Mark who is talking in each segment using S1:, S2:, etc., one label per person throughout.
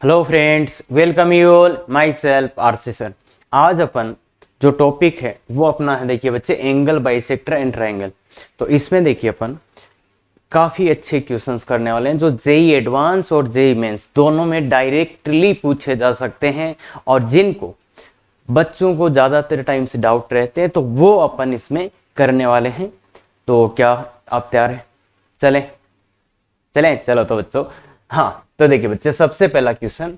S1: Hello friends, welcome you all, my self RC sir. आज अपन जो topic है वो अपना है, देखिए बच्चे, एंगल, बाइसेक्टर एंड ट्रायंगल। तो इसमें देखिए अपन काफ़ी अच्छे क्वेश्चंस करने वाले हैं जो जेई एडवांस और जेई मेंस दोनों में डायरेक्टली पूछे जा सकते हैं, और जिनको बच्चों को ज़्यादातर टाइम से डाउट रहते हैं तो वो अपन इसमें करने वाले हैं। तो क्या आप तैयार हैं? चलें चलें चलो तो बच्चों, हाँ तो देखिए बच्चे, सबसे पहला क्वेश्चन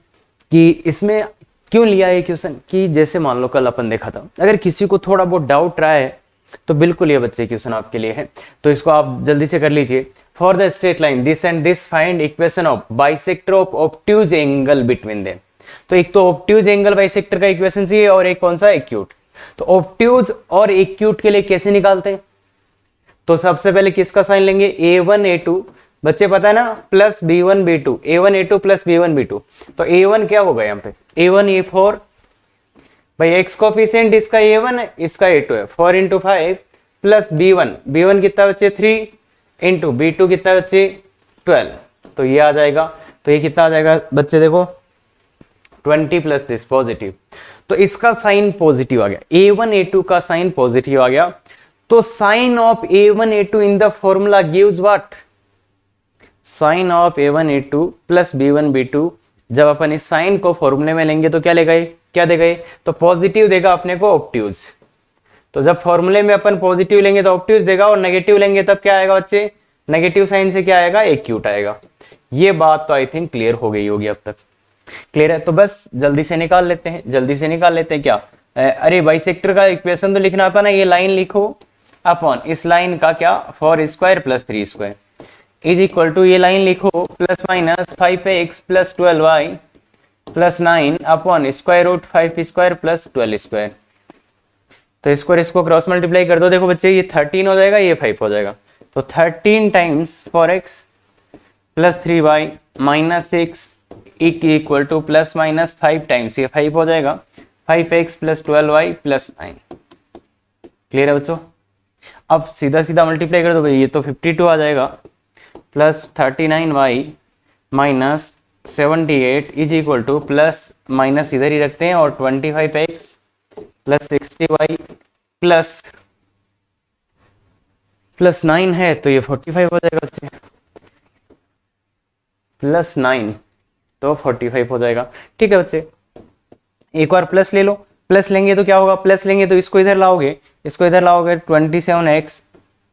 S1: कि इसमें क्यों लिया है क्वेश्चन, कि जैसे मान लो कल अपन देखा था, अगर किसी को थोड़ा बहुत डाउट रहा है तो बिल्कुल ये बच्चे क्वेश्चन आपके लिए है। तो इसको आप जल्दी से कर लीजिए। For the straight line this and this find equation of bisector of obtuse angle between them. तो एक तो ऑब्ट्यूज एंगल बाइसेक्टर का इक्वेशन चाहिए और एक कौन सा, एक्यूट। तो ऑब्ट्यूज और एक्यूट के लिए कैसे निकालते हैं? तो सबसे पहले किसका साइन लेंगे, a1 a2, बच्चे पता है ना, plus b1 b2, a1 a2 plus b1 b2। तो a1 क्या होगा यहाँ पे, a1 a4, भाई एक्स कोफिशिएंट इसका a1 है, इसका a2 है, 4 इंटू 5 प्लस b1 कितना बच्चे 3 इंटू b2 कितना बच्चे 12। तो ये आ जाएगा, तो ये कितना आ जाएगा बच्चे, देखो 20 प्लस दिस पॉजिटिव। तो इसका साइन पॉजिटिव आ गया, a1 a2 का साइन पॉजिटिव आ गया। तो sine of a1 a2 in the formula gives what, sine of a1 a2 plus b1 b2। जब अपन इस साइन को फॉर्मूले में लेंगे तो क्या लेगा, क्या देगा, तो पॉजिटिव देगा अपने को ऑब्ट्यूज। तो जब फॉर्मूले में अपन पॉजिटिव लेंगे तो ऑब्ट्यूज देगा, और नेगेटिव लेंगे तब क्या आएगा बच्चे, नेगेटिव साइन से क्या आएगा, एक्यूट आएगा। ये बात तो आई थिंक क्लियर हो गई होगी अब तक। क्लियर है? तो बस जल्दी से निकाल लेते हैं, जल्दी से निकाल लेते हैं। क्या अरे बाइसेक्टर का इक्वेशन तो लिखना था ना, ये लाइन लिखो अपॉन इस लाइन का क्या, 4 square plus 3 square is equal to, ये लाइन लिखो plus minus 5x plus 12y plus 9 upon square root 5 square plus 12 square. तो इसको क्रॉस मल्टीप्लाई कर दो, देखो बच्चे ये 13 हो जाएगा, ये 5 हो जाएगा। तो 13 times 4x plus 3y minus 6 equal two plus minus 5 times ये 5 हो जाएगा, 5x plus 12y plus 9। Clear है बच्चों? अब सीधा सीधा मल्टीप्लाई कर दो भाई, ये तो 52 आ जाएगा, plus 39y minus 78 is equal two plus minus इधर ही रखते हैं, और 25x प्लस 60y प्लस 9 है, तो ये 45 हो जाएगा बच्चे, प्लस 9 तो 45 हो जाएगा। ठीक है बच्चे, एक बार प्लस ले लो, प्लस लेंगे तो क्या होगा, प्लस लेंगे तो इसको इधर लाओगे, 27x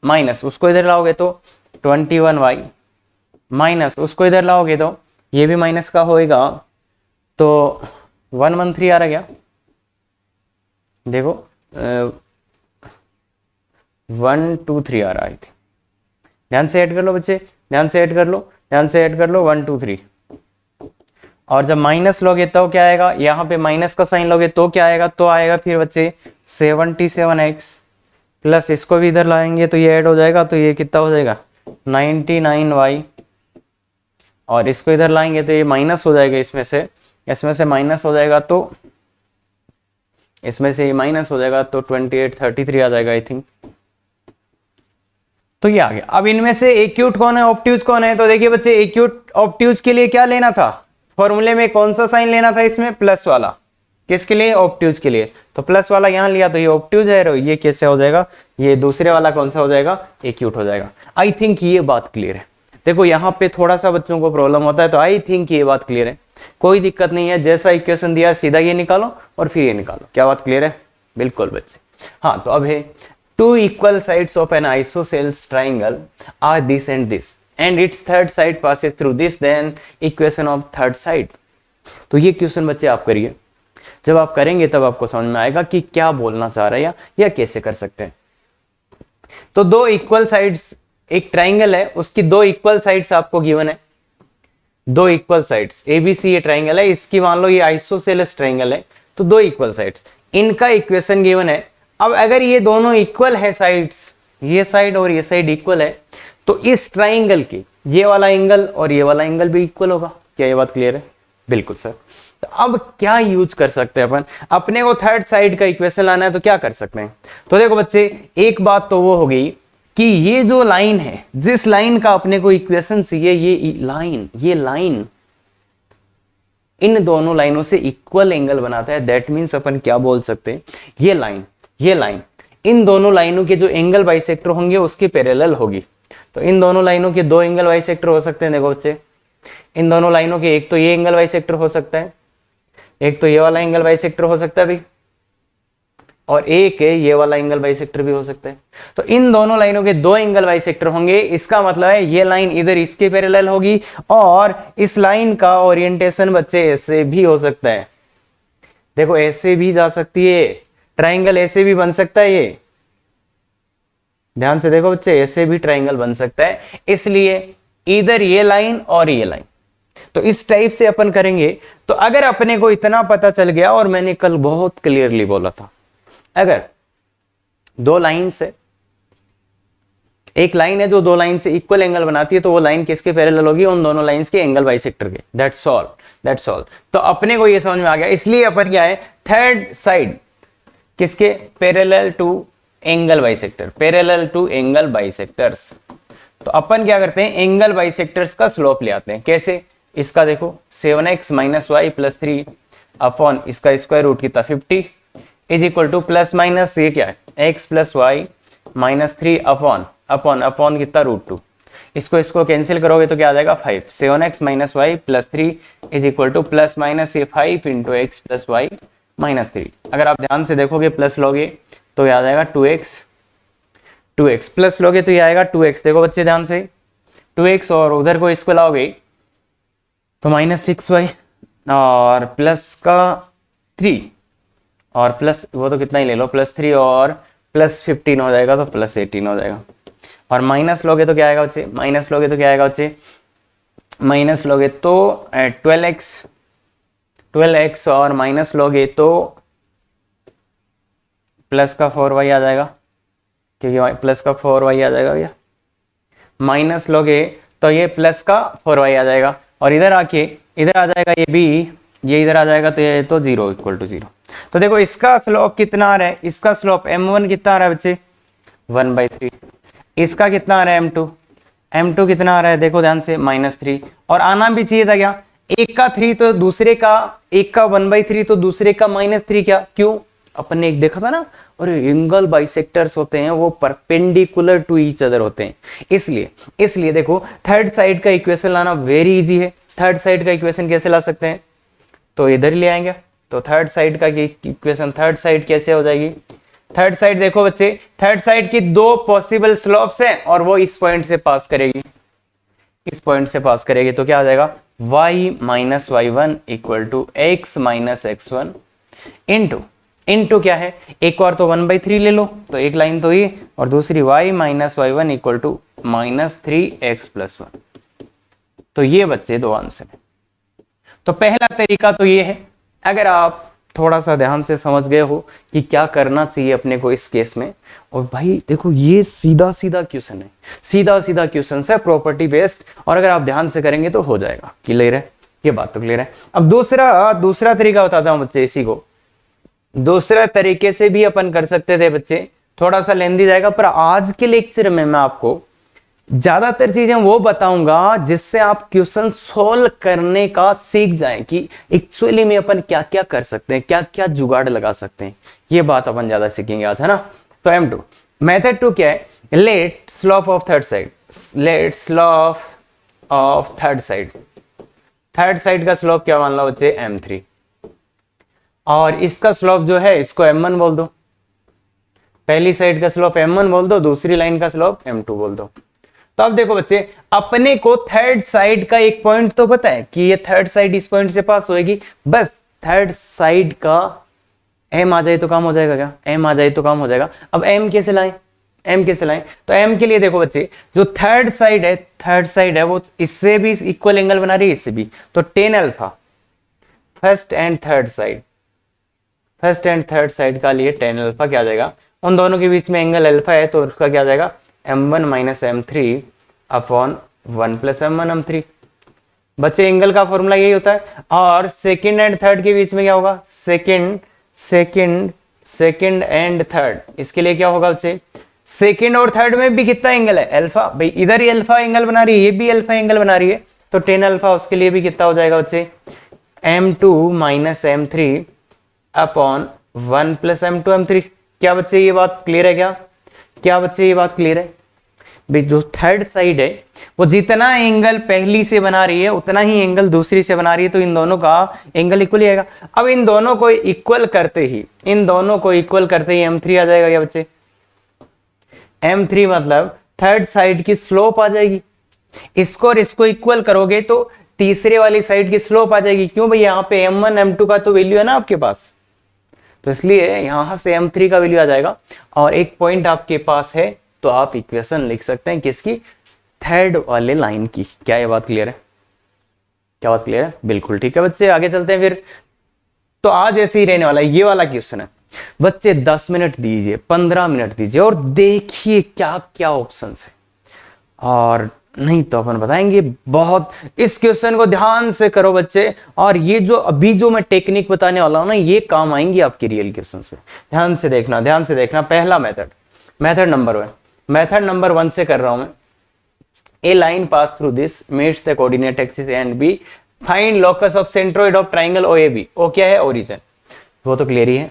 S1: माइनस उसको इधर लाओगे तो 21y माइनस उसको इधर लाओगे तो ये भी माइनस का होएगा, तो 113 आ रहा क्या, देखो 123 आ रहा है। ध्यान से ऐड कर लो बच्चे, ध्यान से ऐड कर लो 123। और जब माइनस लोगे तो क्या आएगा, यहाँ पे माइनस का साइन लोगे तो क्या आएगा, तो आएगा फिर बच्चे 77x प्लस इसको भी इधर लाएंगे तो ये ऐड हो जाएगा, तो ये कितना हो जाएगा 99y, और इसको इधर लाएंगे तो ये माइनस हो जाएगा, इसमें से माइनस हो जाएगा, तो इसमें से ये माइनस हो जाएगा, तो 2833 आ जाएगा आई थिंक। तो ये आ गया। अब इनमें से एक्यूट कौन है, ऑब्ट्यूज कौन है? तो देखिए बच्चे, एक्यूट ऑब्ट्यूज के लिए क्या लेना था, फॉर्मूले में कौन सा साइन लेना था, इसमें प्लस वाला। किसके लिए, ऑब्ट्यूज के लिए। तो प्लस वाला यहां लिया तो ये ऑब्ट्यूज है, ये कैसे हो जाएगा, ये दूसरे वाला कौन सा हो जाएगा, एक्यूट हो जाएगा। आई थिंक ये बात क्लियर है। देखो यहाँ पे थोड़ा सा बच्चों को प्रॉब्लम होता है, तो आई थिंक ये बात क्लियर है, कोई दिक्कत नहीं है। जैसा इक्वेशन दिया सीधा ये निकालो और फिर ये निकालो। क्या बात क्लियर है? बिल्कुल बच्चे। हाँ, तो अब है, two equal sides of an isosceles triangle are this and this and its third side passes through this, then equation of third side. तो ये क्वेश्चन बच्चे आप करिए, जब आप करेंगे तब आपको समझ में आएगा कि क्या बोलना चाह रहा है या कैसे कर सकते हैं। तो दो इक्वल साइड्स, एक ट्राइंगल है, उसकी दो इक्वल साइड्स आपको गिवन है, दो इक्वल साइड्स एबीसी ये ट्राइंगल है, इसकी मान लो ये आइसोसेलेस ट्राइंगल है, तो दो इक्वल साइड्स, इनका इक्वेशन गिवन है। अब अगर ये दोनों इक्वल है साइड्स, ये साइड और ये साइड इक्वल है, तो इस ट्राइंगल के ये वाला एंगल और ये वाला एंगल भी इक्वल होगा। क्या ये बात क्लियर है? बिल्कुल सर। तो अब क्या यूज कर सकते हैं अपन, अपने को थर्ड साइड का इक्वेशन लाना है तो क्या कर सकते हैं। तो देखो बच्चे, एक बात तो वो हो गई कि ये जो लाइन है, जिस लाइन का अपने को इक्वेशन चाहिए, ये लाइन इन दोनों लाइनों से इक्वल एंगल बनाता है, दैट मीन्स अपन क्या बोल सकते हैं, ये लाइन इन दोनों लाइनों के जो एंगल बाइसेक्टर होंगे उसके पैरेलल होगी। तो इन दोनों लाइनों के दो एंगल बाइसेक्टर हो सकते हैं। देखो बच्चे, इन दोनों लाइनों के एक तो ये एंगल बाइसेक्टर हो सकता है, एक तो ये वाला एंगल बाइसेक्टर हो सकता है भाई, और एक है ये वाला एंगल बाइसेक्टर भी हो सकता है। तो इन दोनों लाइनों के दो एंगल बाइसेक्टर होंगे, इसका मतलब है ये लाइन इधर इसके पैरेलल होगी, और इस लाइन का ओरिएंटेशन बच्चे ऐसे भी हो सकता है। देखो ऐसे भी जा सकती है, ट्राइंगल ऐसे भी बन सकता है, ये ध्यान से देखो बच्चे, ऐसे भी ट्राइंगल बन सकता है। इसलिए इधर ये लाइन और ये लाइन, तो इस टाइप से अपन करेंगे। तो अगर अपने को इतना पता चल गया, और मैंने कल बहुत क्लियरली बोला था, अगर दो लाइन से, एक लाइन है जो दो लाइन से इक्वल एंगल बनाती है, तो वो लाइन किसके पैरेलल होगी, उन दोनों लाइंस के एंगल बाइसेक्टर के। That's all. तो अपने को ये समझ में आ गया। इसलिए अपन क्या है, थर्ड साइड किसके parallel to angle bisector, parallel to angle bisectors. तो अपन क्या करते हैं, एंगल बाइसेक्टर्स का स्लोप ले आते हैं। कैसे, इसका देखो 7x - y + 3 अपॉन इसका स्क्वायर रूट कितना 50 is equal two plus minus ये क्या है, x + y - 3 अपॉन कितना √2। इसको कैंसिल करोगे तो क्या आ जाएगा 5। 7x - y + 3 is equal two plus minus ये 5 × x + y - 3। अगर आप ध्यान से देखोगे प्लस लोगे तो ये आ जाएगा 2x प्लस लोगे तो ये आएगा 2x। देखो बच्चे ध्यान से, 2x और उधर को इसको लाओगे तो -6y और प्लस का 3 और प्लस वो तो कितना ही ले लो, +3 और +15 हो जाएगा तो +18 हो जाएगा। और माइनस लोगे तो क्या आएगा बच्चे, माइनस लोगे तो 12x और माइनस लोगे तो प्लस का 4y आ जाएगा, क्योंकि प्लस का 4y आ जाएगा भैया। माइनस लोगे तो ये प्लस का 4y आ जाएगा, और इधर आके इधर आ जाएगा ये भी, ये इधर आ जाएगा तो ये तो 0 = 0। तो देखो इसका स्लोप कितना आ रहा है, इसका स्लोप m1 कितना आ रहा है बच्चे 1/3। इसका कितना आ रहा है m2 कितना आ रहा है, देखो ध्यान से -3। और आना भी चाहिए था क्या, एक का 3 तो दूसरे का, एक का 1/3 तो दूसरे का -3। क्या, क्यों, अपन ने एक देखा था ना, और एंगल बाइसेक्टर्स होते हैं वो परपेंडिकुलर टू ईच अदर होते हैं। इसलिए देखो थर्ड साइड का इक्वेशन लाना वेरी इजी है। थर्ड साइड का इक्वेशन कैसे ला सकते हैं, तो इधर ले आएंगे। तो थर्ड साइड का इक्वेशन, थर्ड साइड कैसे हो जाएगी, थर्ड साइड देखो बच्चे, थर्ड साइड की दो पॉसिबल स्लोप्स हैं और वो इस पॉइंट से पास करेगी, इस पॉइंट से पास करेगी। तो क्या आ जाएगा, y - y1 = x - x1 into क्या है, एक और तो 1/3 ले लो, तो एक लाइन तो ये, और दूसरी y - y1 = -3x + 1। तो ये बच्चे दो आंसर है। तो पहला तरीका तो ये है, अगर आप थोड़ा सा ध्यान से समझ गए हो कि क्या करना चाहिए अपने को इस केस में। और भाई देखो ये सीधा क्वेश्चन है, सीधा क्वेश्चन है प्रॉपर्टी बेस्ड, और अगर आप ध्यान से करेंगे तो हो जाएगा। क्लियर है, ये बात तो क्लियर है। अब दूसरा तरीका बताता हूं बच्चे, इसी को दूसरे तरीके से भी अपन कर सकते थे बच्चे, थोड़ा सा लेंदी जाएगा, पर आज के लेक्चर में मैं आपको ज्यादातर चीजें वो बताऊंगा जिससे आप क्वेश्चन सोल्व करने का सीख जाएं कि एक्चुअली में अपन क्या क्या कर सकते हैं, क्या क्या जुगाड़ लगा सकते हैं। ये बात अपन ज्यादा सीखेंगे आज, है ना। तो M2 मेथड 2 क्या है, let slope of third side, third side का स्लोप क्या मान लो बच्चे M3, और इसका स्लोप जो है इसको M1 बोल दो। पहली साइड का स्लोप M1 बोल दो, दूसरी लाइन का स्लोप M2 बोल दो। तो अब देखो बच्चे, अपने को थर्ड साइड का एक पॉइंट तो पता है कि ये थर्ड साइड इस पॉइंट से पास होएगी, बस थर्ड साइड का m आ जाए तो काम हो जाएगा। क्या, m आ जाए तो काम हो जाएगा। अब m कैसे लाएं, तो m के लिए देखो बच्चे, जो थर्ड साइड है वो इससे भी इक्वल एंगल बना रही है, इससे भी, तो tan alpha first and third side का लिए tan अल्फा क्या आ जाएगा, उन दोनों के बीच में एंगल अल्फा है तो उसका क्या आ जाएगा m1 - m3 upon 1 + m1 m3। बच्चे एंगल का फॉर्मूला यही होता है। और सेकंड एंड थर्ड के बीच में क्या होगा, सेकंड एंड थर्ड, इसके लिए क्या होगा बच्चे, सेकंड और थर्ड में भी कितना एंगल है, अल्फा। भाई इधर ही अल्फा एंगल बना रही है, ये भी अल्फा एंगल बना रही है, तो tan अल्फा उसके लिए भी कितना हो जाएगा बच्चे, m2 minus m3 upon 1 plus m2 m3। क्या बच्चे ये बात क्लियर है? क्या बच्चे ये बात क्लियर है? भाई जो थर्ड साइड है वो जितना एंगल पहली से बना रही है उतना ही एंगल दूसरी से बना रही है, तो इन दोनों का एंगल इक्वल ही आएगा। अब इन दोनों को इक्वल करते ही m3 आ जाएगा। क्या बच्चे? m3 मतलब थर्ड साइड की स्लोप आ जाएगी। इसको और इसको इक्वल करोगे तो तीसरे वाली साइड की स्लोप आ जाएगी। क्यों भाई? यहाँ पे m1 m2 का तो वैल्यू है ना आपके पास, तो इसलिए यहां से m3 का वैल्यू आ जाएगा। और एक पॉइंट आपके पास है तो आप इक्वेशन लिख सकते हैं किसकी? थर्ड वाले लाइन की। क्या ये बात क्लियर है? क्या बात क्लियर है? बिल्कुल ठीक है बच्चे, आगे चलते हैं फिर। तो आज ऐसे ही रहने वाला है, ये वाला क्वेश्चन है बच्चे। 10 मिनट दीजिए, 15 मिनट दीजिए और देखिए क्या क्या ऑप्शन है, और नहीं तो अपन बताएंगे। बहुत इस क्वेश्चन को ध्यान से करो बच्चे, और ये जो अभी जो मैं टेक्निक बताने वाला हूं ना, ये काम आएंगी आपके रियल क्वेश्चन में। ध्यान से देखना, ध्यान से देखना। पहला मेथड नंबर 1 से कर रहा हूं मैं। A line pass through this meets the coordinate axis and B, find locus of centroid of triangle OAB। O क्या है? ओरिजिन। वो तो क्लियर ही है।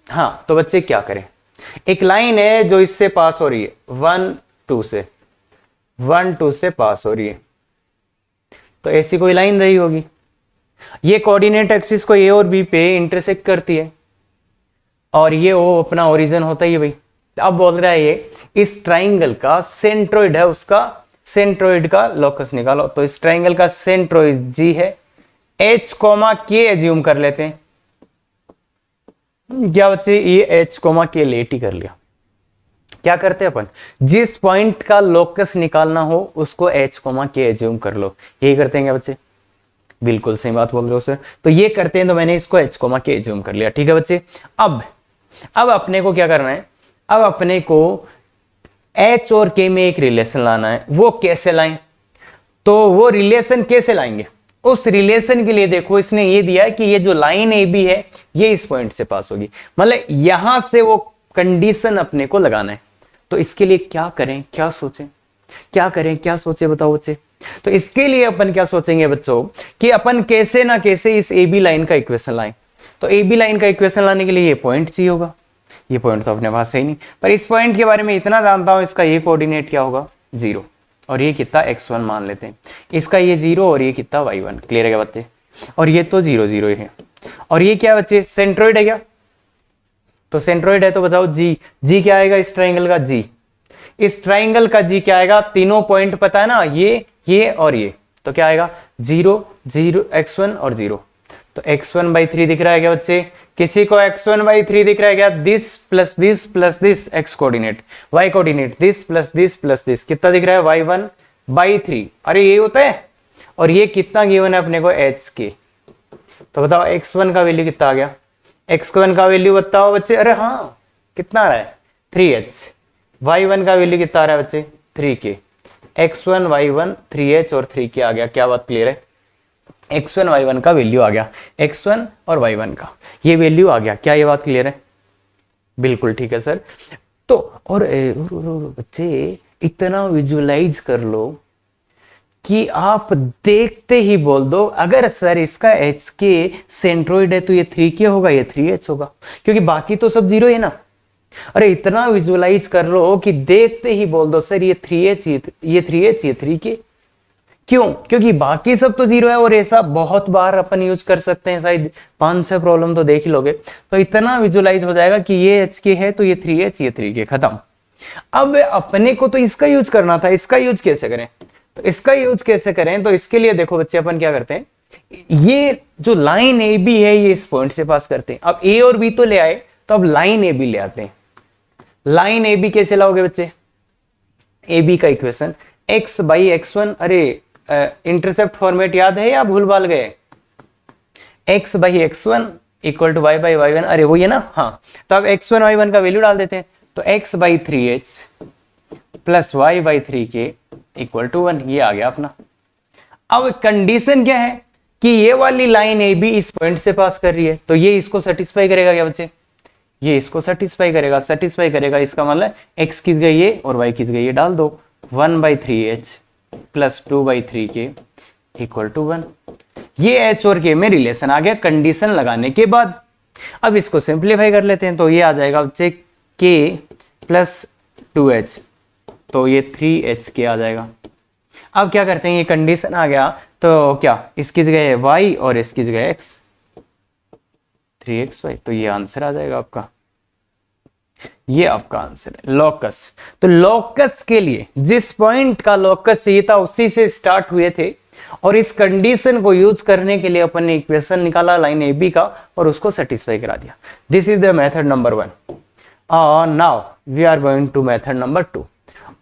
S1: हाँ तो बच्चे क्या करें, एक लाइन है जो इससे पास हो रही है 1 2 से पास हो रही है, तो ऐसी कोई लाइन रही होगी। ये कोऑर्डिनेट एक्सिस को ए और बी पे इंटरसेक्ट करती है, और ये ओ अपना ओरिजिन होता ही है भाई। अब बोल रहा है ये इस ट्राइंगल का सेंट्रोइड है, उसका सेंट्रोइड का लोकस निकालो। तो इस ट्राइंगल का सेंट्रोइड जी है, H K एज्यूम कर लेते हैं। क्या बच्चे? ये H K लेट ही कर लिया। क्या करते हैं अपन? जिस पॉइंट का लोकस निकालना हो उसको H K एज्यूम कर लो। यही करते हैं क्या बच्चे? बिल्कुल सही बात बोल रहे हो सर। तो ये करते हैं, तो मैंने इसको H K एज्यूम कर लिया। ठीक है बच्चे। अब अपने को क्या करना है? अब अपने को H और K में एक रिलेशन लाना है। वो कैसे लाएं? तो वो रिलेशन कैसे लाएंगे? उस रिलेशन के लिए देखो, इसने ये दिया है कि ये जो लाइन AB है ये इस पॉइंट से पास होगी, मतलब यहां से वो कंडीशन अपने को लगाना है। तो इसके लिए क्या करें, क्या सोचें, बताओ बच्चे। तो इसके लिए अपन क्या सोचेंगे बच्चों कि अपन कैसे ना कैसे इस AB लाइन का इक्वेशन लाएं। तो AB लाइन का इक्वेशन लाने के लिए ये पॉइंट चाहिए होगा। ये पॉइंट तो अपने पास है ही नहीं, पर इस पॉइंट के बारे में इतना जानता हूं, इसका ये कोऑर्डिनेट क्या होगा? 0, और ये कितना? x1 मान लेते हैं। इसका ये 0 और ये कितना? y1। क्लियर है क्या बच्चे? और ये तो 0 0 ही है। और ये क्या बच्चे? सेंट्रोइड है क्या? तो सेंट्रोइड है तो बताओ जी क्या आएगा इस ट्राइंगल का? जी इस ट्राइंगल का जी क्या आएगा? तीनों पॉइंट पता है ना, ये और ये, तो क्या आएगा? 0 0 x1 और 0। तो x1/3 दिख रहा है क्या बच्चे? किसी को x1/3 दिख रहा है क्या? This plus this plus this x coordinate, y coordinate, this plus this कितना दिख रहा है? y1/3। अरे ये होता है। और ये कितना गिवन है अपने को? HK। तो बताओ x1 का वैल्यू कितना आ गया? x1 का वैल्यू बताओ बच्चे। अरे हाँ, कितना आ रहा है? 3h। y1 का वैल्यू कितना आ रहा है बच्चे? 3k। x1 y1 3h और 3k आ गया। क्या बात क्लियर है? x1 y1 का वैल्यू आ गया, x1 और y1 का ये वैल्यू आ गया। क्या ये बात क्लियर है? बिल्कुल ठीक है सर। तो और बच्चे इतना विजुअलाइज कर लो कि आप देखते ही बोल दो, अगर सर इसका HK सेंट्रोइड है तो ये 3k होगा, ये 3h होगा, क्योंकि बाकी तो सब 0 है ना। अरे इतना विजुअलाइज कर लो कि देखते ही बोल दो सर ये 3h, ये 3h, ये 3k। क्यों? क्योंकि बाकी सब तो 0 है, और ऐसा बहुत बार अपन यूज कर सकते हैं, शायद 5-6 प्रॉब्लम तो देख ही लोगे। तो इतना विजुअलाइज हो जाएगा कि ये HK है तो ये 3h, ये 3k, खत्म। अब अपने को तो इसका यूज करना था, इसका यूज कैसे करें? तो इसका यूज कैसे करें? तो इसके लिए देखो बच्चे, अपन क्या करते हैं, ये जो लाइन AB है ये इस पॉइंट से पास करते हैं। अब A और B तो ले आए, तो अब लाइन AB ले आते हैं। लाइन AB कैसे लाओगे बच्चे? AB का इक्वेशन x/x1, अरे इंटरसेप्ट फॉर्मेट याद है या भूल भाल गए? x/x1 इक्वल टू y/y1, अरे वो ये ना। हाँ, तो अब x1 y1 का वैल्यू डाल देते हैं। तो x/3h plus y/3k equal to 1, ये आ गया अपना। अब कंडीशन क्या है कि ये वाली लाइन AB इस पॉइंट से पास कर रही है, तो ये इसको सेटिस्फाई करेगा क्या बच्चे? ये इसको सेटिस्फाई करेगा। इसका मतलब x किस गई है और y किस गई है, डाल दो। 1/3h plus 2/3k equal to 1। ये एच और के में रिलेशन आ गया कंडीशन लगाने के बाद। अब इसको सिंप्लीफाई कर लेते हैं, तो ये आ जाएगा बच्चे के प्लस 2h, तो ये 3h आ जाएगा। अब क्या करते हैं, ये कंडीशन आ गया तो क्या इसकी जगह है y और इसकी जगह x, 3xy, तो ये आंसर आ जाएगा आपका। ये आपका आंसर है लॉकस। तो लॉकस के लिए जिस पॉइंट का लॉकस चाहिए था उसी से स्टार्ट हुए थे, और इस कंडीशन को यूज करने के लिए अपन ने इक्वेशन निकाला लाइन ए बी का और उसको सेटिस्फाई करा दिया। This is the method number 1। Now we are going to method number 2।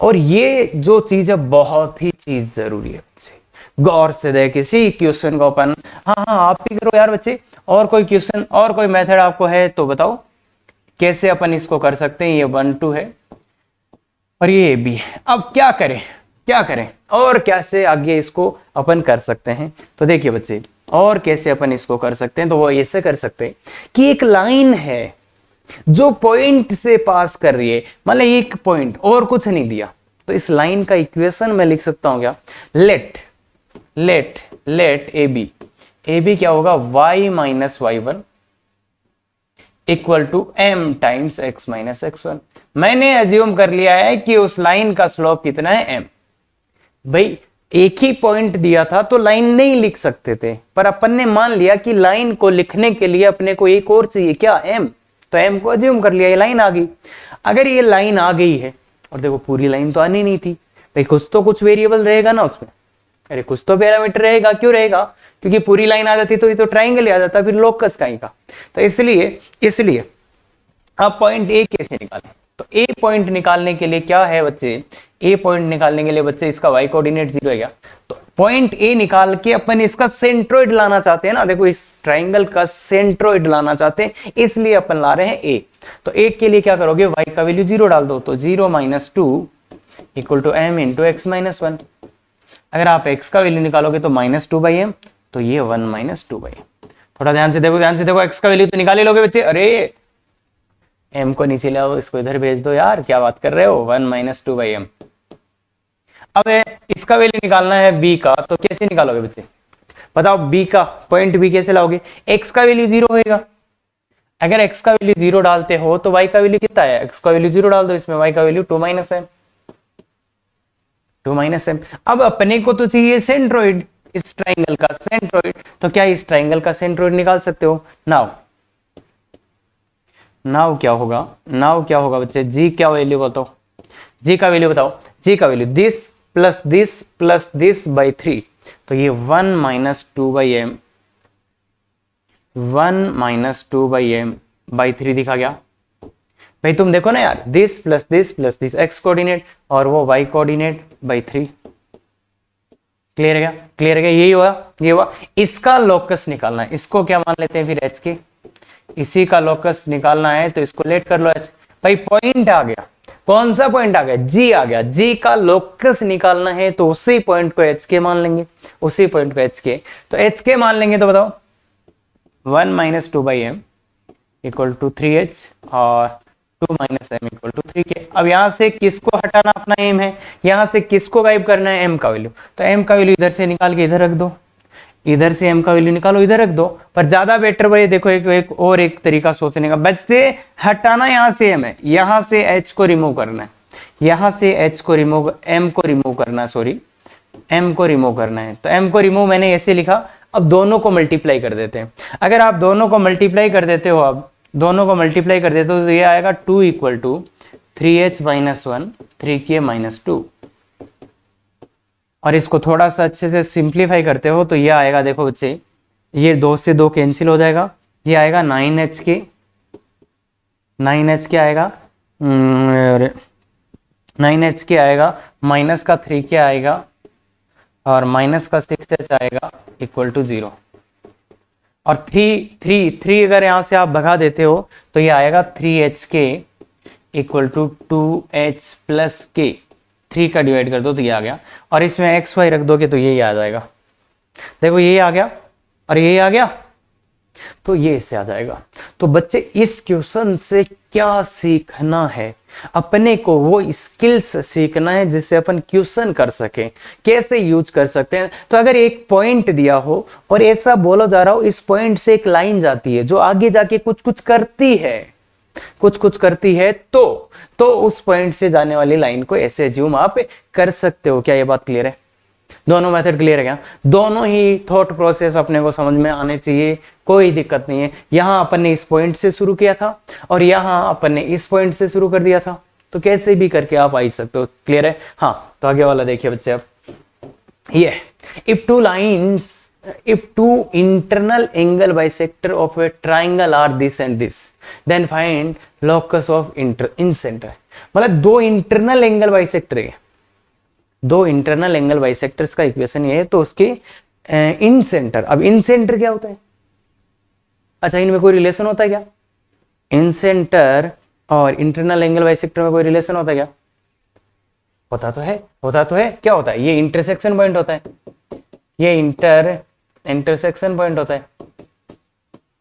S1: और ये जो चीज है बहुत ही चीज जरूरी है बच्चे, गौर से देख किसी क्वेश्चन को अपन, हाँ आप ही करो यार बच्चे, और कोई क्वेश्चन और कोई मेथड आपको है तो बताओ कैसे अपन इसको कर सकते हैं। ये 1 2 है और ये बी है। अब क्या करें और कैसे आगे इसको अपन कर सकते हैं, तो देखिए बच्चे और कैसे अपन इसको कर सकते हैं, तो वो ऐसे कर सकते हैं कि एक लाइन है जो पॉइंट से पास कर रही है, मतलब एक पॉइंट और कुछ नहीं दिया, तो इस लाइन का इक्वेशन मैं लिख सकता हूं क्या, लेट ए बी क्या होगा, y minus y1 equal to m times x minus x1। मैंने एज्यूम कर लिया है कि उस लाइन का स्लोप कितना है m। भाई एक ही पॉइंट दिया था तो लाइन नहीं लिख सकते थे, पर अपन ने मान लिया कि लाइन को लिखने के लिए अपने को एक और चाहिए क्या, m, तो m को एज्यूम कर लिया, ये लाइन आ गई। अगर ये लाइन आ गई है, और देखो पूरी लाइन तो आनी नहीं थी भाई, कुछ तो कुछ वेरिएबल रहेगा ना उसमें, अरे कुछ तो पैरामीटर रहेगा, क्यों रहेगा, क्योंकि पूरी लाइन आ जाती तो ये तो ट्राइंगल आ जाता, फिर लोकस कहीं का। तो इसलिए अब पॉइंट ए कैसे निकालें, तो ए पॉइंट निकालने के लिए क्या है बच्चे, ए पॉइंट निकालने के लिए बच्चे इसका y कोऑर्डिनेट 0 है क्या, तो पॉइंट ए निकाल के अपन इसका सेंट्रोइड लाना चाहते हैं ना, देखो इस ट्राइंगल का सेंट्रोइड लाना चाहते हैं, इसलिए अपन ला रहे हैं ए। तो ए के लिए क्या करोगे, y का वैल्यू 0 डाल दो, तो 0 minus 2 equal to m into x minus 1। अगर आप x का वैल्यू निकालोगे तो माइनस 2/m, तो ये 1 माइनस 2/m। थोड़ा ध्यान से देखो x का वैल्यू तो निकाल ही लोगे बच्चे, अरे m को नीचे लाओ, इसको इधर भेज दो यार, क्या बात कर रहे हो, 1 माइनस 2/m। अब इसका वैल्यू निकालना है b का, तो कैसे निकालोगे बच्चे, बताओ b का पॉइंट b कैसे लाओगे, x का वैल्यू 0 होएगा, अगर x का वैल्यू 0 डालते हो तो y का वैल्यू कितना है, x का वैल्यू 0 डाल दो, इसमें y का वैल्यू 2 माइनस m। अब अपने को तो चाहिए सेंट्रोइड, इस ट्राइंगल का सेंट्रोइड, तो क्या इस ट्राइंगल का सेंट्रोइड निकाल सकते हो। नाउ क्या होगा बच्चे, जी क्या वैल्यू बताओ, जी का वैल्यू बताओ, जी का value this plus this by 3, तो ये 1 minus 2/m, 1 minus 2/m by 3 दिखा गया। भाई तुम देखो ना यार, this plus this x coordinate और वो वाई कोऑर्डिनेट बाई 3, क्लियर है क्या, यही हुआ। इसका लोकस निकालना है, इसको क्या मान लेते हैं फिर एच के, इसी का लोकस निकालना है तो इसको लेट कर लो एच। भाई पॉइंट आ गया, कौन सा पॉइंट आ गया, जी आ गया, जी का लोकस निकालना है तो उसी पॉइंट को एच के मान लेंगे, उसी पॉइंट को एच के, तो एच के मान लेंगे, तो बताओ 1 minus 2/m equal to 3h और 2 minus m equal to 3k। अब यहां से किसको हटाना अपना m है, यहां से किसको गायब करना है, m का वैल्यू, तो m का वैल्यू इधर से निकाल के इधर रख दो, इधर से m का वैल्यू निकालो इधर रख दो। पर ज्यादा बेटर भाई देखो एक तरीका सोचने का, बच्चे हटाना यहां से m है, यहां से h को रिमूव करना है, यहां से h को रिमूव, m को रिमूव करना है, सॉरी m को रिमूव करना है, तो m को रिमूव मैंने ऐसे लिखा। अब दोनों को मल्टीप्लाई कर देते हैं, अगर आप दोनों को मल्टीप्लाई कर देते हो, अब दोनों को मल्टीप्लाई कर देते हो तो ये आएगा 2 equal to 3h minus 1 3k minus 2, और इसको थोड़ा सा अच्छे से सिंप्लीफाई करते हो तो ये आएगा, देखो बच्चे ये 2 से 2 कैंसिल हो जाएगा, ये आएगा 9h आएगा, 9h आएगा, माइनस का 3k आएगा और माइनस का 6h आएगा इक्वल टू 0, और 3 अगर यहां से आप भगा देते हो तो ये आएगा 3hk equal to 2h plus k, 3 का डिवाइड कर दो तो ये आ गया, और इसमें एक्स वाई रख दोगे तो यही आ जाएगा, देखो ये आ गया और ये आ गया, तो ये इससे आ जाएगा। तो बच्चे इस क्वेश्चन से क्या सीखना है, अपने को वो स्किल्स सीखना है जिससे अपन क्वेश्चन कर सके, कैसे यूज कर सकते हैं। तो अगर एक पॉइंट दिया हो और ऐसा बोला जा रहा हो, इस पॉइंट से एक लाइन जाती है जो आगे जाके कुछ कुछ करती है, कुछ कुछ करती है, तो उस पॉइंट से जाने वाली लाइन को ऐसे एज्यूम आप कर सकते हो। क्या ये बात क्लियर है? दोनों मेथड क्लियर है क्या? दोनों ही थॉट प्रोसेस अपने को समझ में आने चाहिए, कोई दिक्कत नहीं है। यहां अपन ने इस पॉइंट से शुरू किया था और यहां अपन ने इस पॉइंट से शुरू कर दिया था, तो कैसे भी करके आप आ ही सकते हो। क्लियर है? हाँ, तो आगे वाला देखिए बच्चे। अब ये if two internal angle bisector of a triangle are this and this, then find locus of incenter। मतलब दो इंटरनल एंगल बाइसेक्टर है, दो इंटरनल एंगल बाइसेक्टर्स का इक्वेशन ये है, तो उसके इन सेंटर। अब इन सेंटर क्या होता है? अच्छा, इनमें कोई रिलेशन होता है क्या? इन सेंटर और इंटरनल एंगल बाइसेक्टर में कोई रिलेशन होता है क्या? होता तो है, होता तो है। क्या होता है? ये इंटरसेक्शन पॉइंट होता है, ये इंटरसेक्शन पॉइंट होता है,